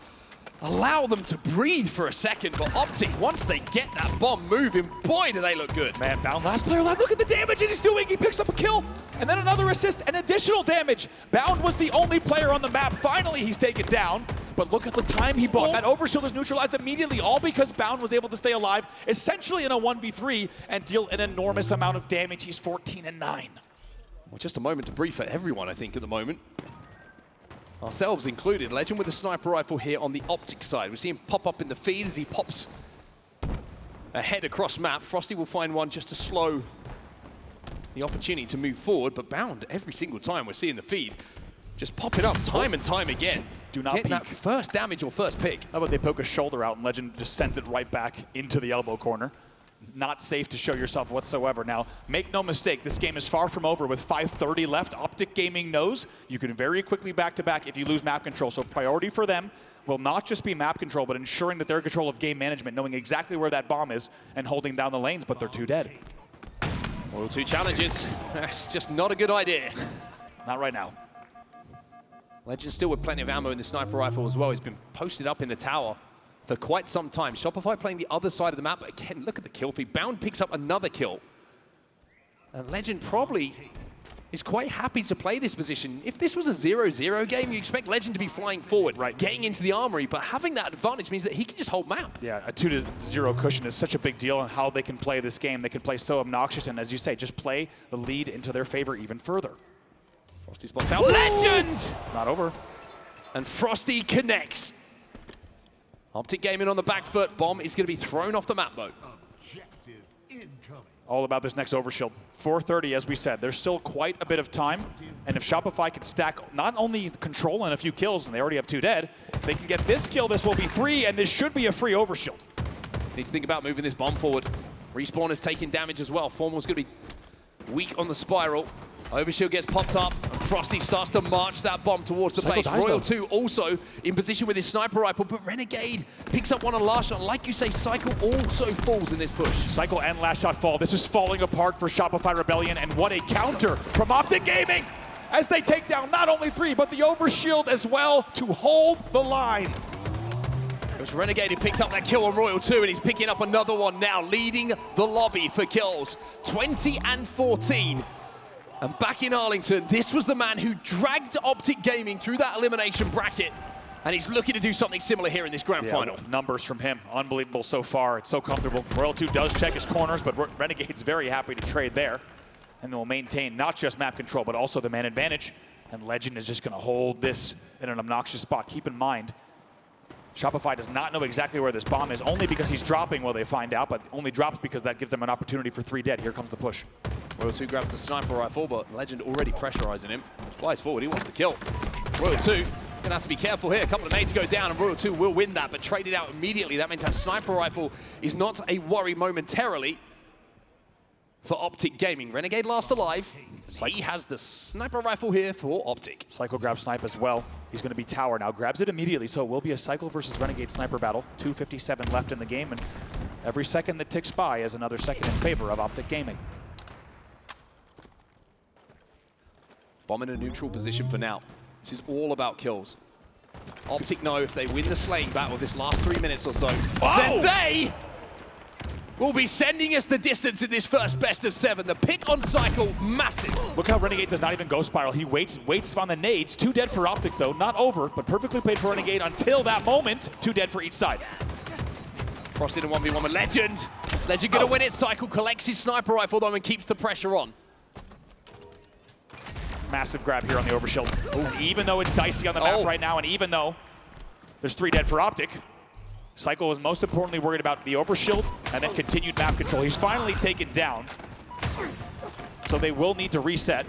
allow them to breathe for a second. But OpTic, once they get that bomb moving, boy, do they look good. Man, Bound last player alive. Look at the damage that he's doing. He picks up a kill, and then another assist and additional damage. Bound was the only player on the map. Finally, he's taken down. But look at the time he bought. That overshield is neutralized immediately, all because Bound was able to stay alive, essentially in a 1v3, and deal an enormous amount of damage. He's 14-9. Well, just a moment to brief for everyone, I think, at the moment. Ourselves included. Legend with a sniper rifle here on the OpTic side. We see him pop up in the feed as he pops ahead across map. Frosty will find one just to slow the opportunity to move forward, but Bound, every single time we're seeing the feed, just pop it up time and time again. Do not Getting peek. that first damage or first pick. How about they poke a shoulder out and Legend just sends it right back into the elbow corner. Not safe to show yourself whatsoever. Now, make no mistake, this game is far from over with 5:30 left. OpTic Gaming knows you can very quickly back-to-back if you lose map control. So priority for them will not just be map control, but ensuring that they're in control of game management, knowing exactly where that bomb is and holding down the lanes, but they're 2 dead. Royal 2 challenges. That's just not a good idea. Not right now. Legend still with plenty of ammo in the sniper rifle as well. He's been posted up in the tower for quite some time. Shopify playing the other side of the map. Again, look at the kill feed. Bound picks up another kill. And Legend probably is quite happy to play this position. If this was a 0-0 game, you expect Legend to be flying forward, right, getting into the armory, but having that advantage means that he can just hold map. Yeah, a 2-0 cushion is such a big deal on how they can play this game. They can play so obnoxious, and as you say, just play the lead into their favor even further. Frosty spots out. Legend! Not over. And Frosty connects. OpTic Gaming on the back foot. Bomb is going to be thrown off the map, though. All about this next overshield. 4:30, as we said. There's still quite a bit of time. And if Shopify can stack not only control and a few kills, and they already have 2 dead, if they can get this kill, this will be 3, and this should be a free overshield. Need to think about moving this bomb forward. Respawn is taking damage as well. Formal's going to be weak on the spiral. Overshield gets popped up, and Frosty starts to march that bomb towards the base. Royal 2 also in position with his sniper rifle, but Renegade picks up one on last shot. Like you say, Cycle also falls in this push. Cycle and last shot fall. This is falling apart for Shopify Rebellion, and what a counter from OpTic Gaming as they take down not only 3, but the overshield as well to hold the line. It was Renegade who picked up that kill on Royal 2, and he's picking up another one now, leading the lobby for kills. 20 and 14. And back in Arlington, this was the man who dragged OpTic Gaming through that elimination bracket, and he's looking to do something similar here in this grand final. Numbers from him, unbelievable so far. It's so comfortable. Royal 2 does check his corners, but Renegade's very happy to trade there. And they'll maintain not just map control, but also the man advantage. And Legend is just going to hold this in an obnoxious spot. Keep in mind, Shopify does not know exactly where this bomb is, only because he's dropping will they find out, but only drops because that gives them an opportunity for 3 dead. Here comes the push. Royal 2 grabs the sniper rifle, but Legend already pressurizing him. Flies forward, he wants the kill. Royal 2 gonna have to be careful here. A couple of nades go down, and Royal 2 will win that, but trade it out immediately. That means that sniper rifle is not a worry momentarily for OpTic Gaming. Renegade last alive. He has the sniper rifle here for OpTic. Cycle grabs snipe as well. He's going to be tower now. Grabs it immediately, so it will be a Cycle versus Renegade sniper battle. 2:57 left in the game, and every second that ticks by is another second in favor of OpTic Gaming. Bomb in a neutral position for now. This is all about kills. OpTic know if they win the slaying battle this last 3 minutes or so, then they will be sending us the distance in this first best of 7. The pick on Cycle, massive. Look how Renegade does not even go spiral. He waits on the nades. 2 dead for OpTic though, not over, but perfectly played for Renegade until that moment. 2 dead for each side. Frosty in a 1v1 with Legend. Legend gonna win it. Cycle collects his sniper rifle though and keeps the pressure on. Massive grab here on the overshield. Ooh, even though it's dicey on the map right now, and even though there's 3 dead for OpTic, Cycle is most importantly worried about the overshield and then continued map control. He's finally taken down, so they will need to reset.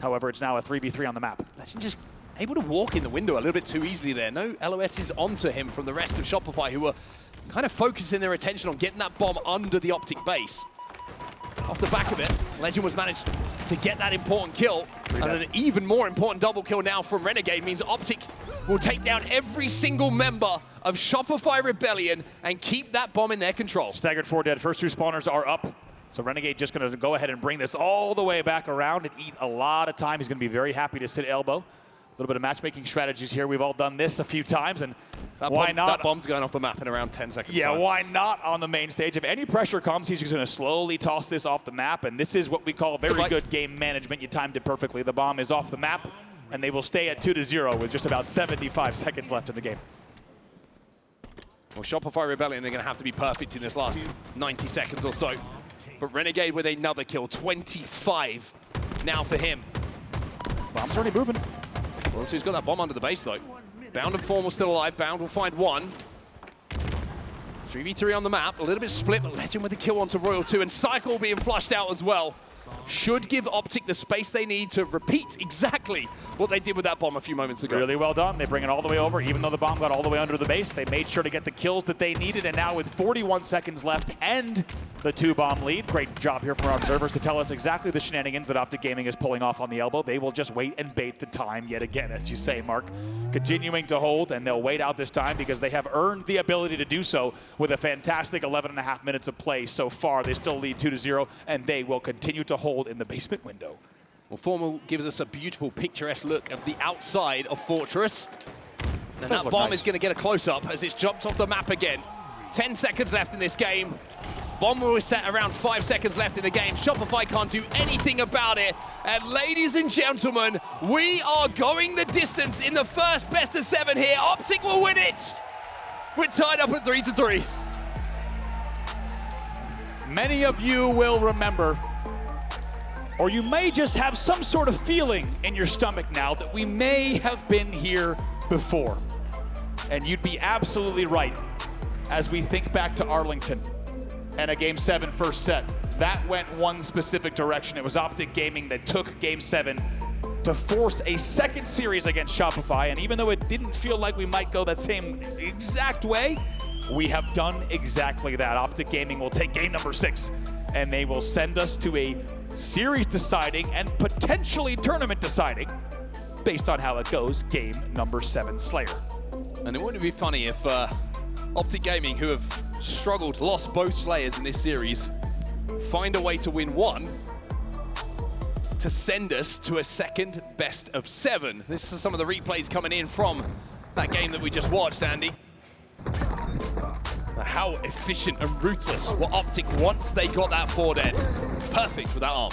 However, it's now a 3v3 on the map. Legend just able to walk in the window a little bit too easily there. No LOS is onto him from the rest of Shopify, who were kind of focusing their attention on getting that bomb under the OpTic base. Off the back of it, Legend was managed to get that important kill, and an even more important double kill now from Renegade means OpTic will take down every single member of Shopify Rebellion and keep that bomb in their control. Staggered 4 dead. First 2 spawners are up. So Renegade just going to go ahead and bring this all the way back around and eat a lot of time. He's going to be very happy to sit elbow. A little bit of matchmaking strategies here. We've all done this a few times, and why not? That bomb's going off the map in around 10 seconds. Yeah, why not on the main stage? If any pressure comes, he's just going to slowly toss this off the map, and this is what we call very good game management. You timed it perfectly. The bomb is off the map, and they will stay at 2-0 with just about 75 seconds left in the game. Well, Shopify Rebellion are going to have to be perfect in this last 90 seconds or so. But Renegade with another kill, 25 now for him. Bomb's already moving. Royal 2's got that bomb under the base though. Bound and Formal still alive. Bound will find one. 3v3 on the map, a little bit split, but Legend with the kill onto Royal 2, and Cycle being flushed out as well. Should give OpTic the space they need to repeat exactly what they did with that bomb a few moments ago. Really well done. They bring it all the way over. Even though the bomb got all the way under the base, they made sure to get the kills that they needed, and now with 41 seconds left and the 2-bomb lead, great job here from our observers to tell us exactly the shenanigans that OpTic Gaming is pulling off on the elbow. They will just wait and bait the time yet again, as you say, Mark. Continuing to hold, and they'll wait out this time because they have earned the ability to do so with a fantastic 11.5 minutes of play so far. They still lead 2-0, and they will continue to hold in the basement window. Well, Formal gives us a beautiful picturesque look of the outside of Fortress. And that bomb is going to get a close-up as it's jumped off the map again. 10 seconds left in this game. Bomb will set around 5 seconds left in the game. Shopify can't do anything about it. And ladies and gentlemen, we are going the distance in the first best of 7 here. OpTic will win it. We're tied up at 3-3. Many of you will remember, or you may just have some sort of feeling in your stomach now that we may have been here before. And you'd be absolutely right as we think back to Arlington and a Game 7 first set. That went one specific direction. It was OpTic Gaming that took Game 7 to force a second series against Shopify. And even though it didn't feel like we might go that same exact way, we have done exactly that. OpTic Gaming will take game number 6 and they will send us to a series deciding and potentially tournament deciding, based on how it goes, game number 7 Slayer. And it wouldn't be funny if OpTic Gaming, who have struggled, lost both Slayers in this series, find a way to win one to send us to a second best of 7. This is some of the replays coming in from that game that we just watched, Andy. How efficient and ruthless were OpTic once they got that forward end. Perfect with that arm.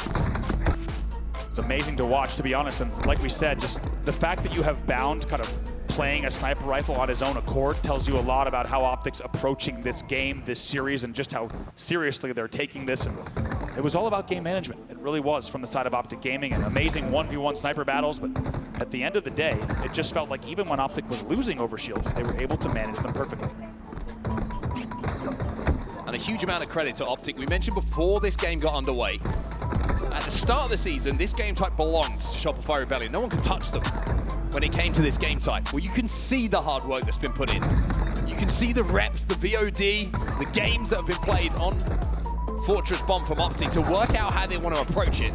It's amazing to watch, to be honest, and like we said, just the fact that you have Bound kind of playing a sniper rifle on his own accord tells you a lot about how OpTic's approaching this game, this series, and just how seriously they're taking this. And it was all about game management. It really was from the side of OpTic Gaming, and amazing 1v1 sniper battles, but at the end of the day, it just felt like even when OpTic was losing over shields, they were able to manage them perfectly. And a huge amount of credit to OpTic. We mentioned before this game got underway, at the start of the season, this game type belonged to Shopify Rebellion. No one could touch them when it came to this game type. Well, you can see the hard work that's been put in. You can see the reps, the VOD, the games that have been played on Fortress Bomb from OpTic to work out how they want to approach it.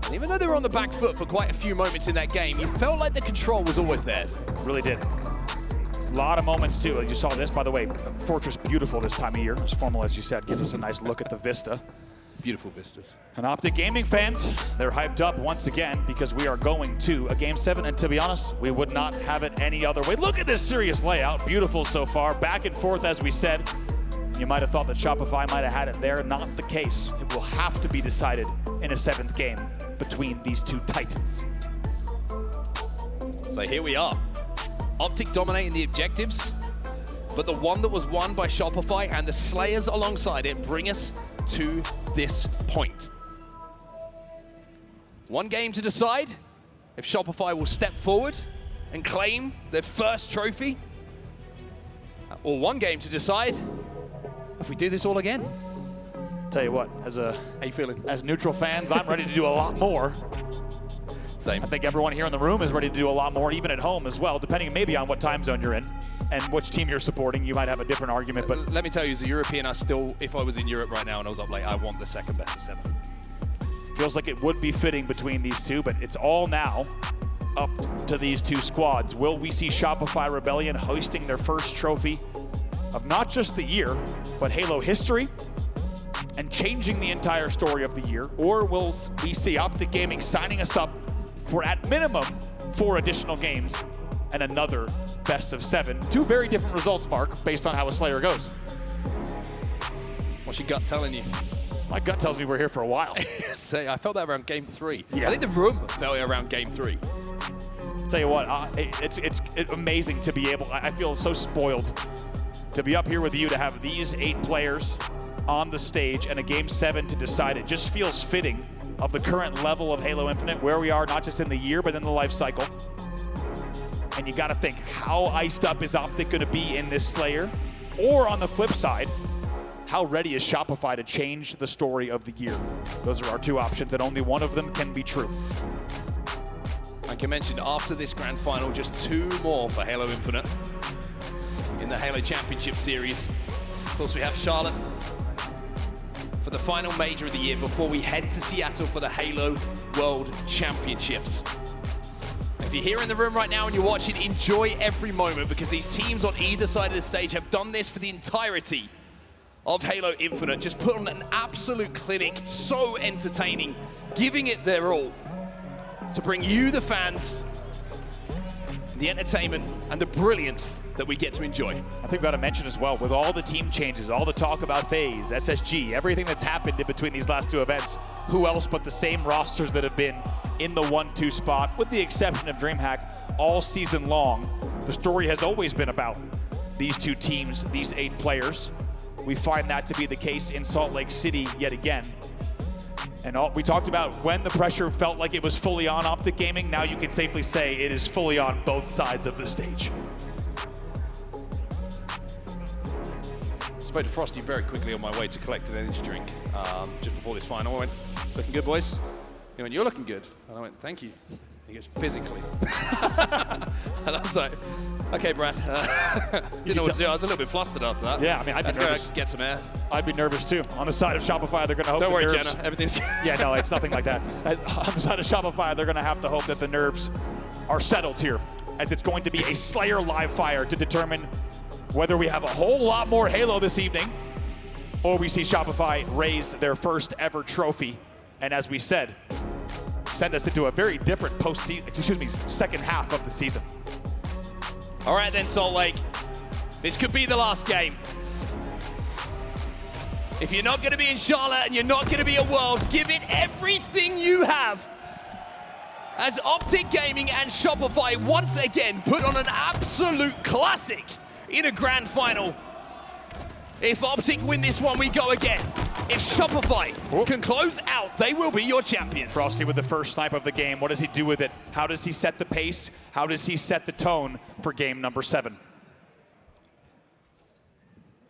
And even though they were on the back foot for quite a few moments in that game, you felt like the control was always theirs. Really did. A lot of moments too. Like you saw this, by the way, Fortress beautiful this time of year. As formal as you said, gives us a nice look at the vista. Beautiful vistas. And OpTic Gaming fans, they're hyped up once again because we are going to a Game 7, and to be honest, we would not have it any other way. Look at this serious layout. Beautiful so far. Back and forth, as we said. You might have thought that Shopify might have had it there. Not the case. It will have to be decided in a 7th game between these two titans. So here we are. OpTic dominating the objectives, but the one that was won by Shopify and the Slayers alongside it bring us to this point. One game to decide if Shopify will step forward and claim their first trophy, or one game to decide if we do this all again. Tell you what, how you feeling? As neutral fans, I'm ready to do a lot more. Same. I think everyone here in the room is ready to do a lot more, even at home as well, depending maybe on what time zone you're in and which team you're supporting. You might have a different argument, but let me tell you, as a European, I still, if I was in Europe right now and I was up late, I want the second best of 7. feels like it would be fitting between these two, but it's all now up to these two squads. Will we see Shopify Rebellion hoisting their first trophy of not just the year, but Halo history, and changing the entire story of the year? Or will we see OpTic Gaming signing us up for, at minimum, 4 additional games and another best of 7? 2 very different results, Mark, based on how a Slayer goes. What's your gut telling you? My gut tells me we're here for a while. I felt that around game 3. Yeah. I think the room felt it around game 3. Tell you what, it's amazing to be able, I feel so spoiled to be up here with you, to have these 8 players on the stage and a game 7 to decide. It just feels fitting of the current level of Halo Infinite, where we are, not just in the year, but in the life cycle. And you gotta think, how iced up is OpTic gonna be in this Slayer? Or on the flip side, how ready is Shopify to change the story of the year? Those are our 2 options, and only one of them can be true. Like I mentioned, after this grand final, just 2 more for Halo Infinite in the Halo Championship Series. Of course, we have Charlotte for the final major of the year before we head to Seattle for the Halo World Championships. If you're here in the room right now and you're watching, enjoy every moment, because these teams on either side of the stage have done this for the entirety of Halo Infinite. Just put on an absolute clinic, so entertaining, giving it their all to bring you, the fans, the entertainment and the brilliance that we get to enjoy. I think we've got to mention as well, with all the team changes, all the talk about FaZe, SSG, everything that's happened in between these last 2 events, who else but the same rosters that have been in the 1-2 spot, with the exception of DreamHack, all season long. The story has always been about these 2 teams, these 8 players. We find that to be the case in Salt Lake City yet again. And we talked about when the pressure felt like it was fully on OpTic Gaming. Now you can safely say it is fully on both sides of the stage. spoke to Frosty very quickly on my way to collect an energy drink just before this final. I went, looking good, boys? He went, you're looking good. And I went, thank you. He goes, physically. And I was like, okay, Brad. Didn't know what to do. I was a little bit flustered after that. Yeah, I mean, I'd be nervous. Go get some air. I'd be nervous too. On the side of Shopify, they're going to hope Don't the worry, nerves... Jenna. Everything's... Yeah, no, it's nothing like that. On the side of Shopify, they're going to have to hope that the nerves are settled here, as it's going to be a Slayer live fire to determine whether we have a whole lot more Halo this evening, or we see Shopify raise their first ever trophy. And as we said, send us into a very different second half of the season. All right then, Salt Lake. This could be the last game. If you're not going to be in Charlotte and you're not going to be at Worlds, give it everything you have. As OpTic Gaming and Shopify once again put on an absolute classic in a grand final. If OpTic win this one, we go again. If Shopify can close out, they will be your champions. Frosty with the first snipe of the game. What does he do with it? How does he set the pace? How does he set the tone for game number 7?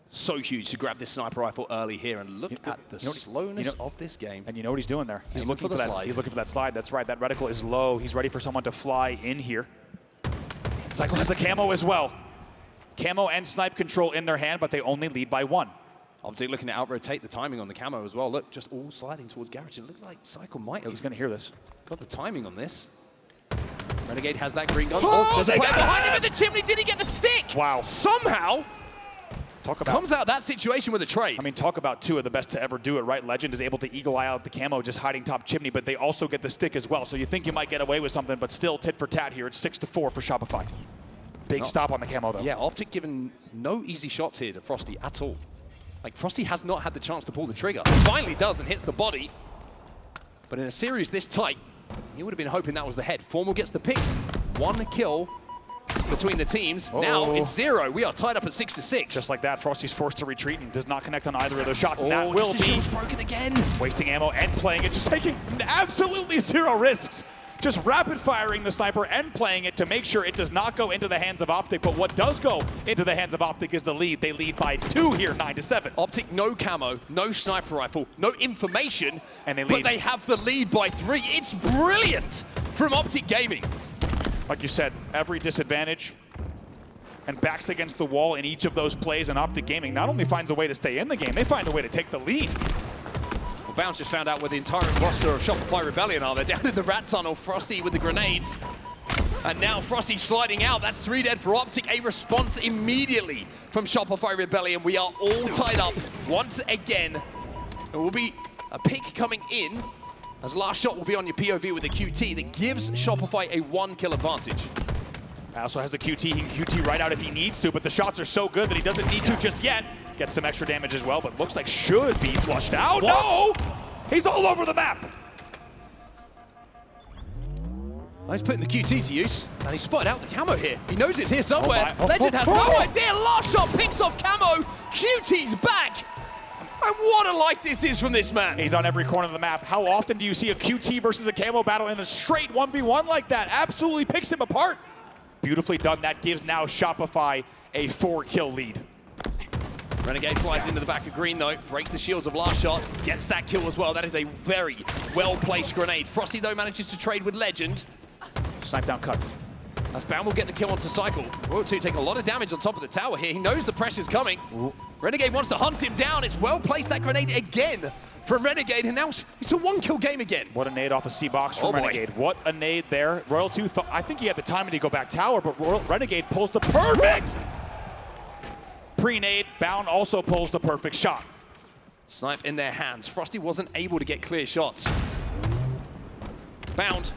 So huge to grab this sniper rifle early here, and look at the slowness of this game. And you know what he's doing there? He's looking for that slide. He's looking for that slide. That's right. That reticle is low. He's ready for someone to fly in here. Cycle has a camo as well. Camo and snipe control in their hand, but they only lead by 1. OpTic looking to out-rotate the timing on the camo as well. Look, just all sliding towards Garage. It looked like Cycle might have... He's going to hear this. Got the timing on this. Renegade has that green gun. Oh, there's a player behind him at the chimney. Did he get the stick? Wow. Somehow comes out that situation with a trade. I mean, talk about 2 of the best to ever do it, right? Legend is able to eagle eye out the camo, just hiding top chimney, but they also get the stick as well. So you think you might get away with something, but still tit for tat here. It's 6-4 for Shopify. Big stop on the camo, though. Yeah, OpTic given no easy shots here to Frosty at all. Like, Frosty has not had the chance to pull the trigger. He finally does and hits the body. But in a series this tight, he would have been hoping that was the head. Formal gets the pick. 1 kill between the teams. Now it's 0. We are tied up at 6-6. Just like that, Frosty's forced to retreat and does not connect on either of those shots. And that will be broken again. Wasting ammo and playing it, just taking absolutely 0 risks. Just rapid firing the sniper and playing it to make sure it does not go into the hands of OpTic. But what does go into the hands of OpTic is the lead. They lead by 2 here, 9-7. OpTic, no camo, no sniper rifle, no information, and but they have the lead by 3. It's brilliant from OpTic Gaming. Like you said, every disadvantage and backs against the wall in each of those plays, and OpTic Gaming not only finds a way to stay in the game, they find a way to take the lead. Well, Bounce just found out where the entire roster of Shopify Rebellion are. They're down in the rat tunnel, Frosty with the grenades. And now Frosty sliding out. That's 3 dead for OpTic. A response immediately from Shopify Rebellion. We are all tied up once again. There will be a pick coming in, as last shot will be on your POV with a QT that gives Shopify a 1-kill advantage. Also has a QT. He can QT right out if he needs to, but the shots are so good that he doesn't need to just yet. Gets some extra damage as well, but looks like should be flushed out. What? No! He's all over the map. He's putting the QT to use, and he spotted out the camo here. He knows it's here somewhere. Legend has no idea. Last shot picks off camo. QT's back. And what a life this is from this man. He's on every corner of the map. How often do you see a QT versus a camo battle in a straight 1v1 like that? Absolutely picks him apart. Beautifully done. That gives now Shopify a 4-kill lead. Renegade flies into the back of green though, breaks the shields of last shot, gets that kill as well. That is a very well-placed grenade. Frosty though manages to trade with Legend. Snipe down cuts. As Bound will get the kill onto Cycle. Royal 2 taking a lot of damage on top of the tower here. He knows the pressure's coming. Ooh. Renegade wants to hunt him down. It's well-placed, that grenade again from Renegade, and now it's a 1-kill game again. What a nade off a C-box from Renegade. What a nade there. Royal 2, I think he had the timing to go back tower, but Renegade pulls the perfect pre-nade. Bound also pulls the perfect shot. Snipe in their hands. Frosty wasn't able to get clear shots. Bound.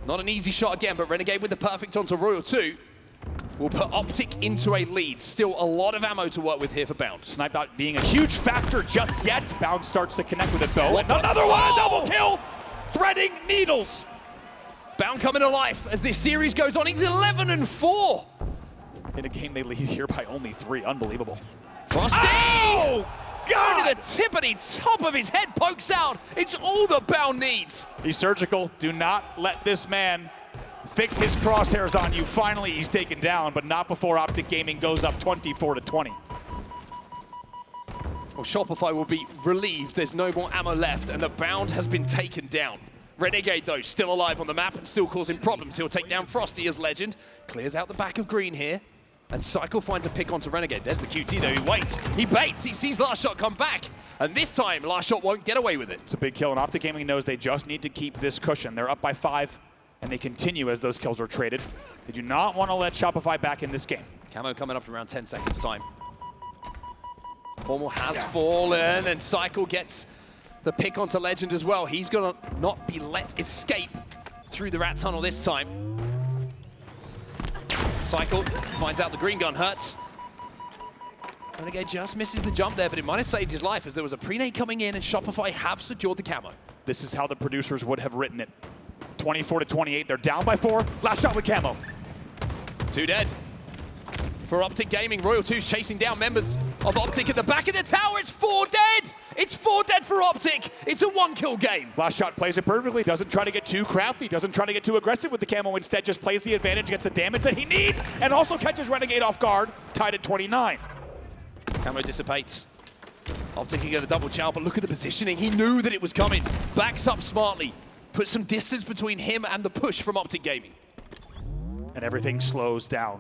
Not an easy shot again, but Renegade with the perfect onto Royal 2 will put OpTic into a lead. Still a lot of ammo to work with here for Bound. Snipe not being a huge factor just yet. Bound starts to connect with it though. And another one, a double kill! Threading needles. Bound coming to life as this series goes on. He's 11-4. In a game they lead here by only 3. Unbelievable. Frosty! Oh! God! Only the tippity top of his head pokes out. It's all the Bound needs. He's surgical. Do not let this man fix his crosshairs on you. Finally, he's taken down, but not before OpTic Gaming goes up 24-20. Well, Shopify will be relieved. There's no more ammo left, and the bound has been taken down. Renegade, though, still alive on the map and still causing problems. He'll take down Frosty as Legend. Clears out the back of green here. And Cycle finds a pick onto Renegade. There's the QT, though. He waits. He baits. He sees Last Shot come back. And this time, Last Shot won't get away with it. It's a big kill, and OpTic Gaming knows they just need to keep this cushion. They're up by 5, and they continue as those kills are traded. They do not want to let Shopify back in this game. Camo coming up in around 10 seconds time. Formal has fallen, and Cycle gets the pick onto Legend as well. He's going to not be let escape through the rat tunnel this time. Cycle finds out the green gun hurts. Renegade just misses the jump there, but it might have saved his life as there was a pre-nade coming in and Shopify have secured the camo. This is how the producers would have written it. 24-28, they're down by 4. Last shot with camo. 2 dead. For OpTic Gaming, Royal 2's chasing down members of OpTic at the back of the tower. It's 4 dead! It's 4 dead for OpTic. It's a 1-kill game. Last shot plays it perfectly, doesn't try to get too crafty, doesn't try to get too aggressive with the camo, instead just plays the advantage, gets the damage that he needs, and also catches Renegade off guard, tied at 29. Camo dissipates. OpTic can get a double chow, but look at the positioning. He knew that it was coming. Backs up smartly. Puts some distance between him and the push from OpTic Gaming. And everything slows down.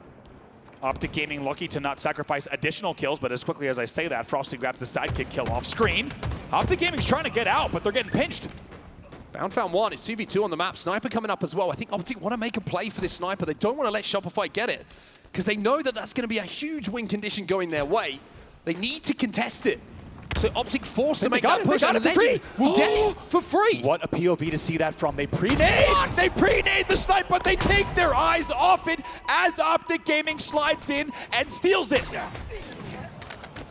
OpTic Gaming lucky to not sacrifice additional kills, but as quickly as I say that, Frosty grabs the sidekick kill off screen. OpTic Gaming's trying to get out, but they're getting pinched. Bound found 1. It's 2v2 on the map. Sniper coming up as well. I think OpTic want to make a play for this sniper. They don't want to let Shopify get it because they know that that's going to be a huge win condition going their way. They need to contest it. So OpTic forced to make that push. They got it for free. Will get it for free. What a POV to see that from. They pre-nade. They pre-nade the snipe, but they take their eyes off it as OpTic Gaming slides in and steals it.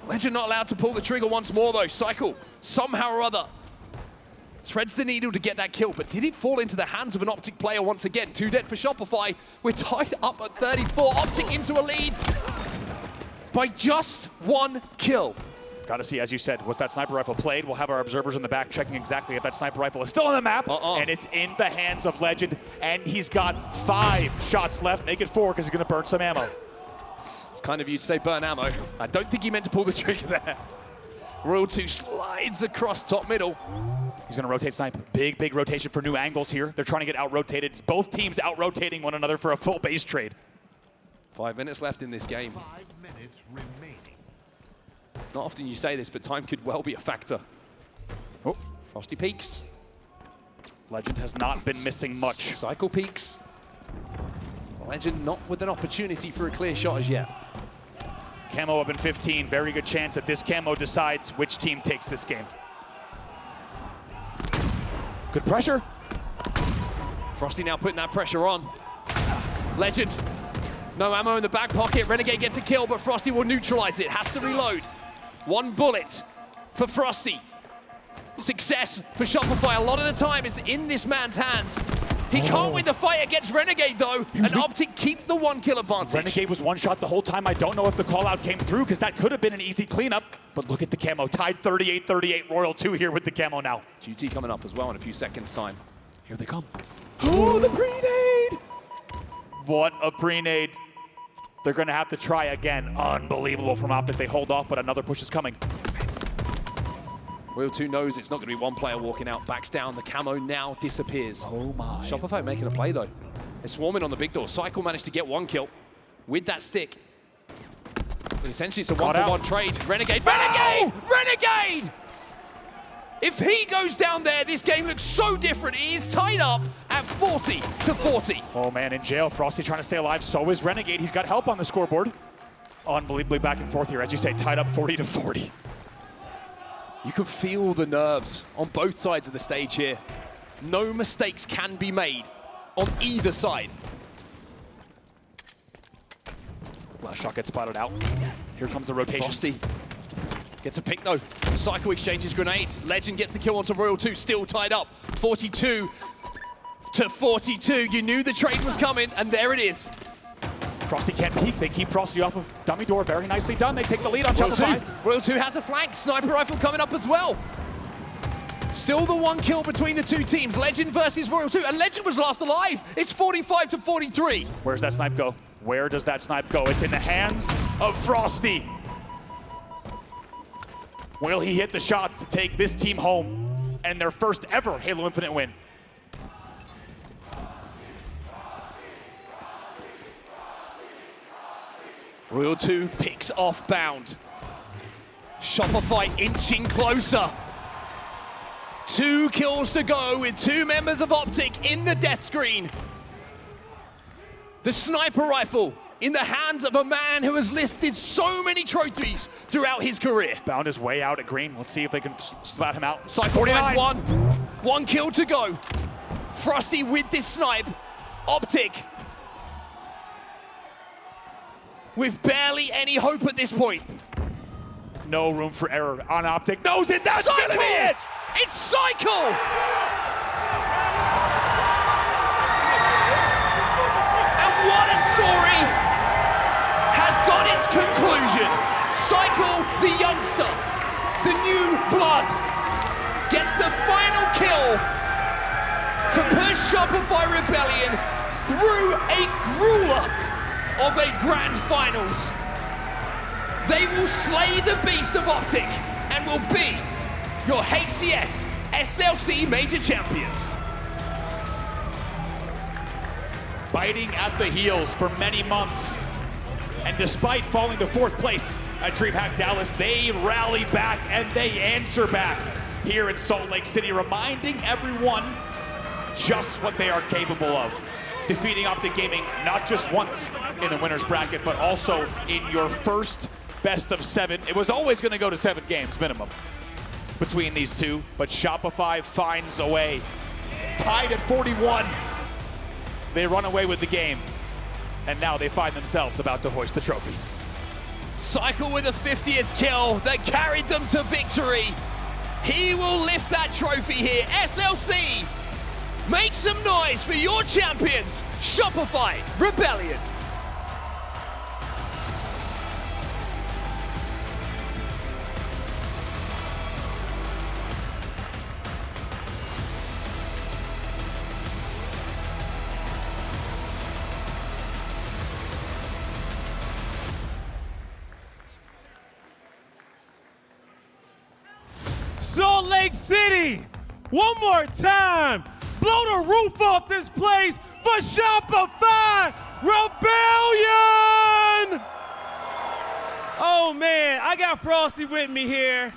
Legend not allowed to pull the trigger once more though. Cycle, somehow or other, threads the needle to get that kill, but did it fall into the hands of an OpTic player once again? 2 dead for Shopify. We're tied up at 34. OpTic into a lead by just 1 kill. Got to see, as you said, was that sniper rifle played? We'll have our observers in the back checking exactly if that sniper rifle is still on the map. And it's in the hands of Legend, and he's got 5 shots left. Make it 4 because he's going to burn some ammo. It's kind of you to say burn ammo. I don't think he meant to pull the trigger there. Royal 2 slides across top middle. He's going to rotate snipe. Big, big rotation for new angles here. They're trying to get out-rotated. It's both teams out-rotating one another for a full base trade. 5 minutes left in this game. 5 minutes remaining. Not often you say this, but time could well be a factor. Oh, Frosty peeks. Legend has not been missing much. Cycle peeks. Legend not with an opportunity for a clear shot as yet. Camo up in 15. Very good chance that this camo decides which team takes this game. Good pressure. Frosty now putting that pressure on. Legend. No ammo in the back pocket. Renegade gets a kill, but Frosty will neutralize it. Has to reload. 1 bullet for Frosty. Success for Shopify a lot of the time is in this man's hands. He can't win the fight against Renegade though, and OpTic keep the 1-kill advantage. Renegade was 1 shot the whole time. I don't know if the call out came through because that could have been an easy cleanup, but look at the camo. Tied 38-38, Royal 2 here with the camo now. QT coming up as well in a few seconds time. Here they come. Oh, the pre-nade! What a pre-nade. They're going to have to try again. Unbelievable from OpTic. They hold off, but another push is coming. Royal 2 knows it's not going to be 1 player walking out. Backs down. The camo now disappears. Oh my. Shopify making a play though. They're swarming on the big door. Cycle managed to get 1 kill with that stick. But essentially it's a 1-for-1 trade. Renegade! Renegade! Renegade! If he goes down there, this game looks so different. He is tied up at 40-40. Oh man, in jail. Frosty trying to stay alive. So is Renegade. He's got help on the scoreboard. Unbelievably back and forth here. As you say, tied up 40-40. You can feel the nerves on both sides of the stage here. No mistakes can be made on either side. Last shot gets spotted out. Here comes the rotation. Frosty gets a pick though. Cycle exchanges grenades. Legend gets the kill onto Royal 2, still tied up. 42-42. You knew the trade was coming, and there it is. Frosty can't peek. They keep Frosty off of dummy door. Very nicely done. They take the lead on Shopify. Royal 2 has a flank. Sniper rifle coming up as well. Still the 1 kill between the 2 teams. Legend versus Royal 2. And Legend was last alive. It's 45-43. Where's that snipe go? Where does that snipe go? It's in the hands of Frosty. Will he hit the shots to take this team home and their first ever Halo Infinite win? Royal 2 picks off Bound. Shopify inching closer. 2 kills to go with 2 members of OpTic in the death screen. The sniper rifle in the hands of a man who has lifted so many trophies throughout his career. Bound his way out at green. Let's see if they can splat him out. Cypher finds 1 kill to go. Frosty with this snipe. OpTic with barely any hope at this point. No room for error on OpTic. Knows it, that's Cycle! gonna be it! It's Cycle! And what a story has got its conclusion. Cycle, the youngster, the new blood, gets the final kill to push Shopify Rebellion through a grueler of a grand finals. They will slay the beast of OpTic and will be your HCS SLC major champions. Biting at the heels for many months. And despite falling to 4th place at DreamHack Dallas, they rally back and they answer back here in Salt Lake City, reminding everyone just what they are capable of. Defeating OpTic Gaming not just once in the winner's bracket, but also in your first best of 7. It was always going to go to 7 games minimum between these two, but Shopify finds a way. Tied at 41, they run away with the game, and now they find themselves about to hoist the trophy. Cycle with a 50th kill that carried them to victory. He will lift that trophy here. SLC, make some noise for your champions, Shopify Rebellion. Salt Lake City, one more time, blow the roof off this place for Shopify Rebellion! Oh man, I got Frosty with me here,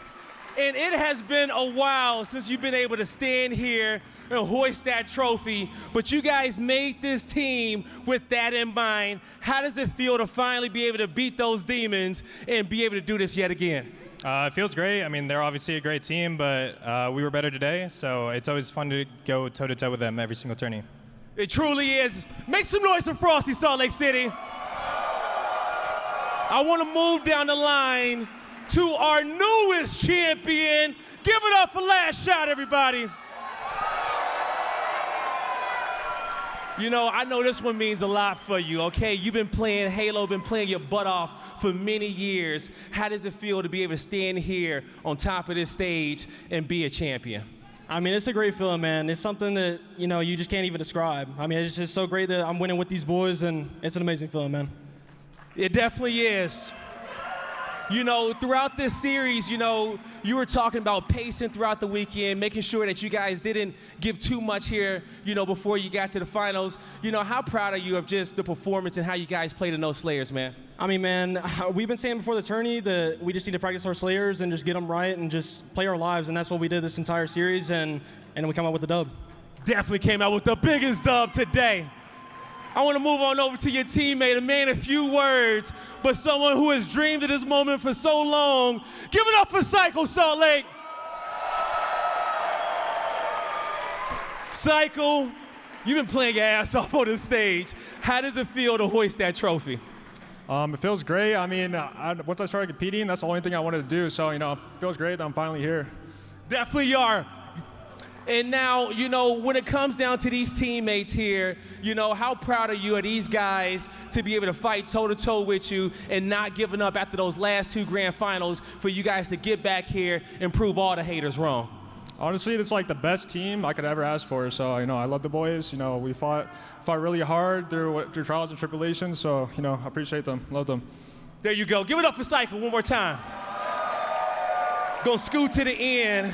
and it has been a while since you've been able to stand here and hoist that trophy, but you guys made this team with that in mind. How does it feel to finally be able to beat those demons and be able to do this yet again? It feels great. I mean, they're obviously a great team, but we were better today, so it's always fun to go toe-to-toe with them every single tourney. It truly is. Make some noise for Frosty, Salt Lake City. I want to move down the line to our newest champion. Give it up for Last Shot, everybody. You know, I know this one means a lot for you, okay? You've been playing Halo, been playing your butt off for many years. How does it feel to be able to stand here on top of this stage and be a champion? I mean, it's a great feeling, man. It's something that, you know, you just can't even describe. I mean, it's just so great that I'm winning with these boys, and it's an amazing feeling, man. It definitely is. You know, throughout this series, you know, you were talking about pacing throughout the weekend, making sure that you guys didn't give too much here, you know, before you got to the finals. You know, how proud are you of just the performance and how you guys played in those Slayers, man? I mean, man, we've been saying before the tourney that we just need to practice our Slayers and just get them right and just play our lives, and that's what we did this entire series, and we come out with the dub. Definitely came out with the biggest dub today. I want to move on over to your teammate, a man of few words, but someone who has dreamed of this moment for so long. Give it up for Cycle, Salt Lake. Cycle, you've been playing your ass off on the stage. How does it feel to hoist that trophy? It feels great. I mean, once I started competing, that's the only thing I wanted to do. So, you know, it feels great that I'm finally here. Definitely are. And now, you know, when it comes down to these teammates here, you know, how proud are you of these guys to be able to fight toe-to-toe with you and not giving up after those last 2 grand finals for you guys to get back here and prove all the haters wrong? Honestly, it's like the best team I could ever ask for. So, you know, I love the boys. You know, we fought really hard through trials and tribulations. So, you know, I appreciate them, love them. There you go. Give it up for Cycle one more time. gonna scoot to the end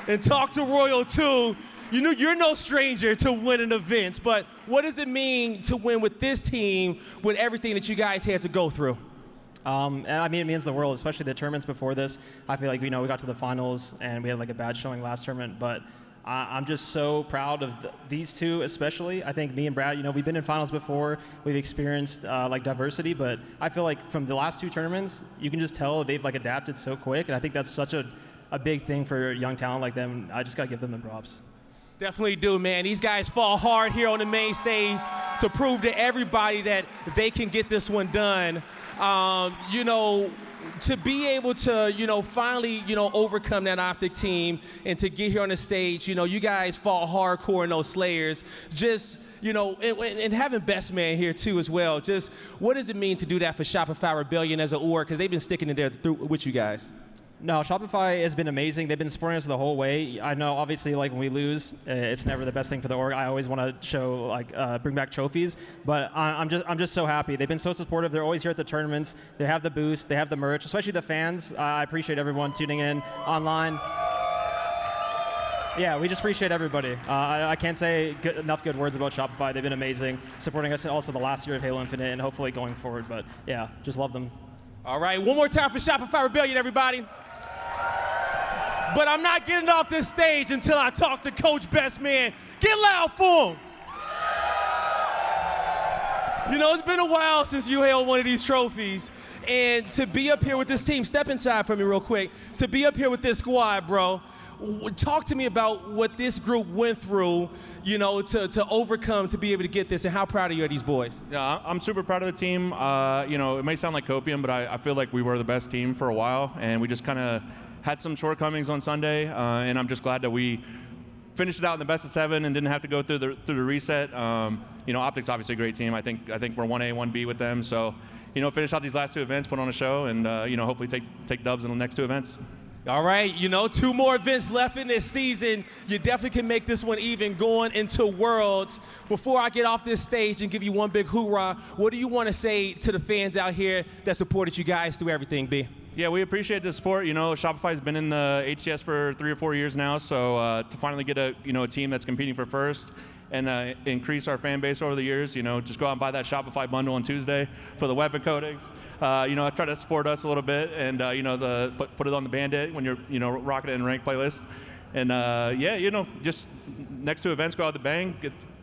and talk to Royal 2. You know, you're no stranger to winning events, but what does it mean to win with this team with everything that you guys had to go through? I mean, it means the world, especially the tournaments before this. I feel like, we got to the finals and we had like a bad showing last tournament, but I'm just so proud of these two, especially. I think me and Brad, we've been in finals before. We've experienced like diversity, but I feel like from the last two tournaments, you can just tell they've like adapted so quick, and I think that's such a big thing for young talent like them. I just gotta give them the props. Definitely do, man. These guys fought hard here on the main stage to prove to everybody that they can get this one done. To be able to, finally, overcome that OpTic team and to get here on the stage, you guys fought hardcore in those Slayers. Just, and having Best Man here too as well. Just what does it mean to do that for Shopify Rebellion as an org? Because they've been sticking in there with you guys. No, Shopify has been amazing. They've been supporting us the whole way. I know, obviously, like when we lose, it's never the best thing for the org. I always want to show, bring back trophies. But I'm just so happy. They've been so supportive. They're always here at the tournaments. They have the boost. They have the merch. Especially the fans. I appreciate everyone tuning in online. Yeah, we just appreciate everybody. I can't say enough good words about Shopify. They've been amazing, supporting us also the last year of Halo Infinite and hopefully going forward. But yeah, just love them. All right, one more time for Shopify Rebellion, everybody. But I'm not getting off this stage until I talk to Coach Best Man. Get loud for him. It's been a while since you held one of these trophies. And to be up here with this team, step inside for me real quick. To be up here with this squad, bro, talk to me about what this group went through, to overcome to be able to get this, and how proud are you of these boys? Yeah, I'm super proud of the team. It may sound like copium, but I feel like we were the best team for a while, and we just kind of had some shortcomings on Sunday, and I'm just glad that we finished it out in the best of 7 and didn't have to go through the reset. OpTic's obviously a great team. I think we're 1A, 1B with them. So, finish out these last 2 events, put on a show, and hopefully take dubs in the next 2 events. All right, 2 more events left in this season. You definitely can make this one even going into Worlds. Before I get off this stage and give you one big hoorah, what do you want to say to the fans out here that supported you guys through everything, B? Yeah, we appreciate the support. Shopify's been in the HCS for 3 or 4 years now, so to finally get a team that's competing for first and increase our fan base over the years, just go out and buy that Shopify bundle on Tuesday for the weapon coatings. Try to support us a little bit, and put it on the Bandit when you're rocking it in ranked playlist. And just next 2 events, go out the bang,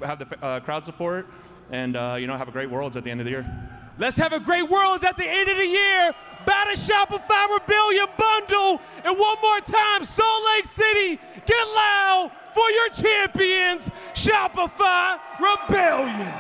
have the crowd support, and have a great Worlds at the end of the year. Let's have a great Worlds at the end of the year. Buy the Shopify Rebellion bundle. And one more time, Salt Lake City, get loud for your champions, Shopify Rebellion.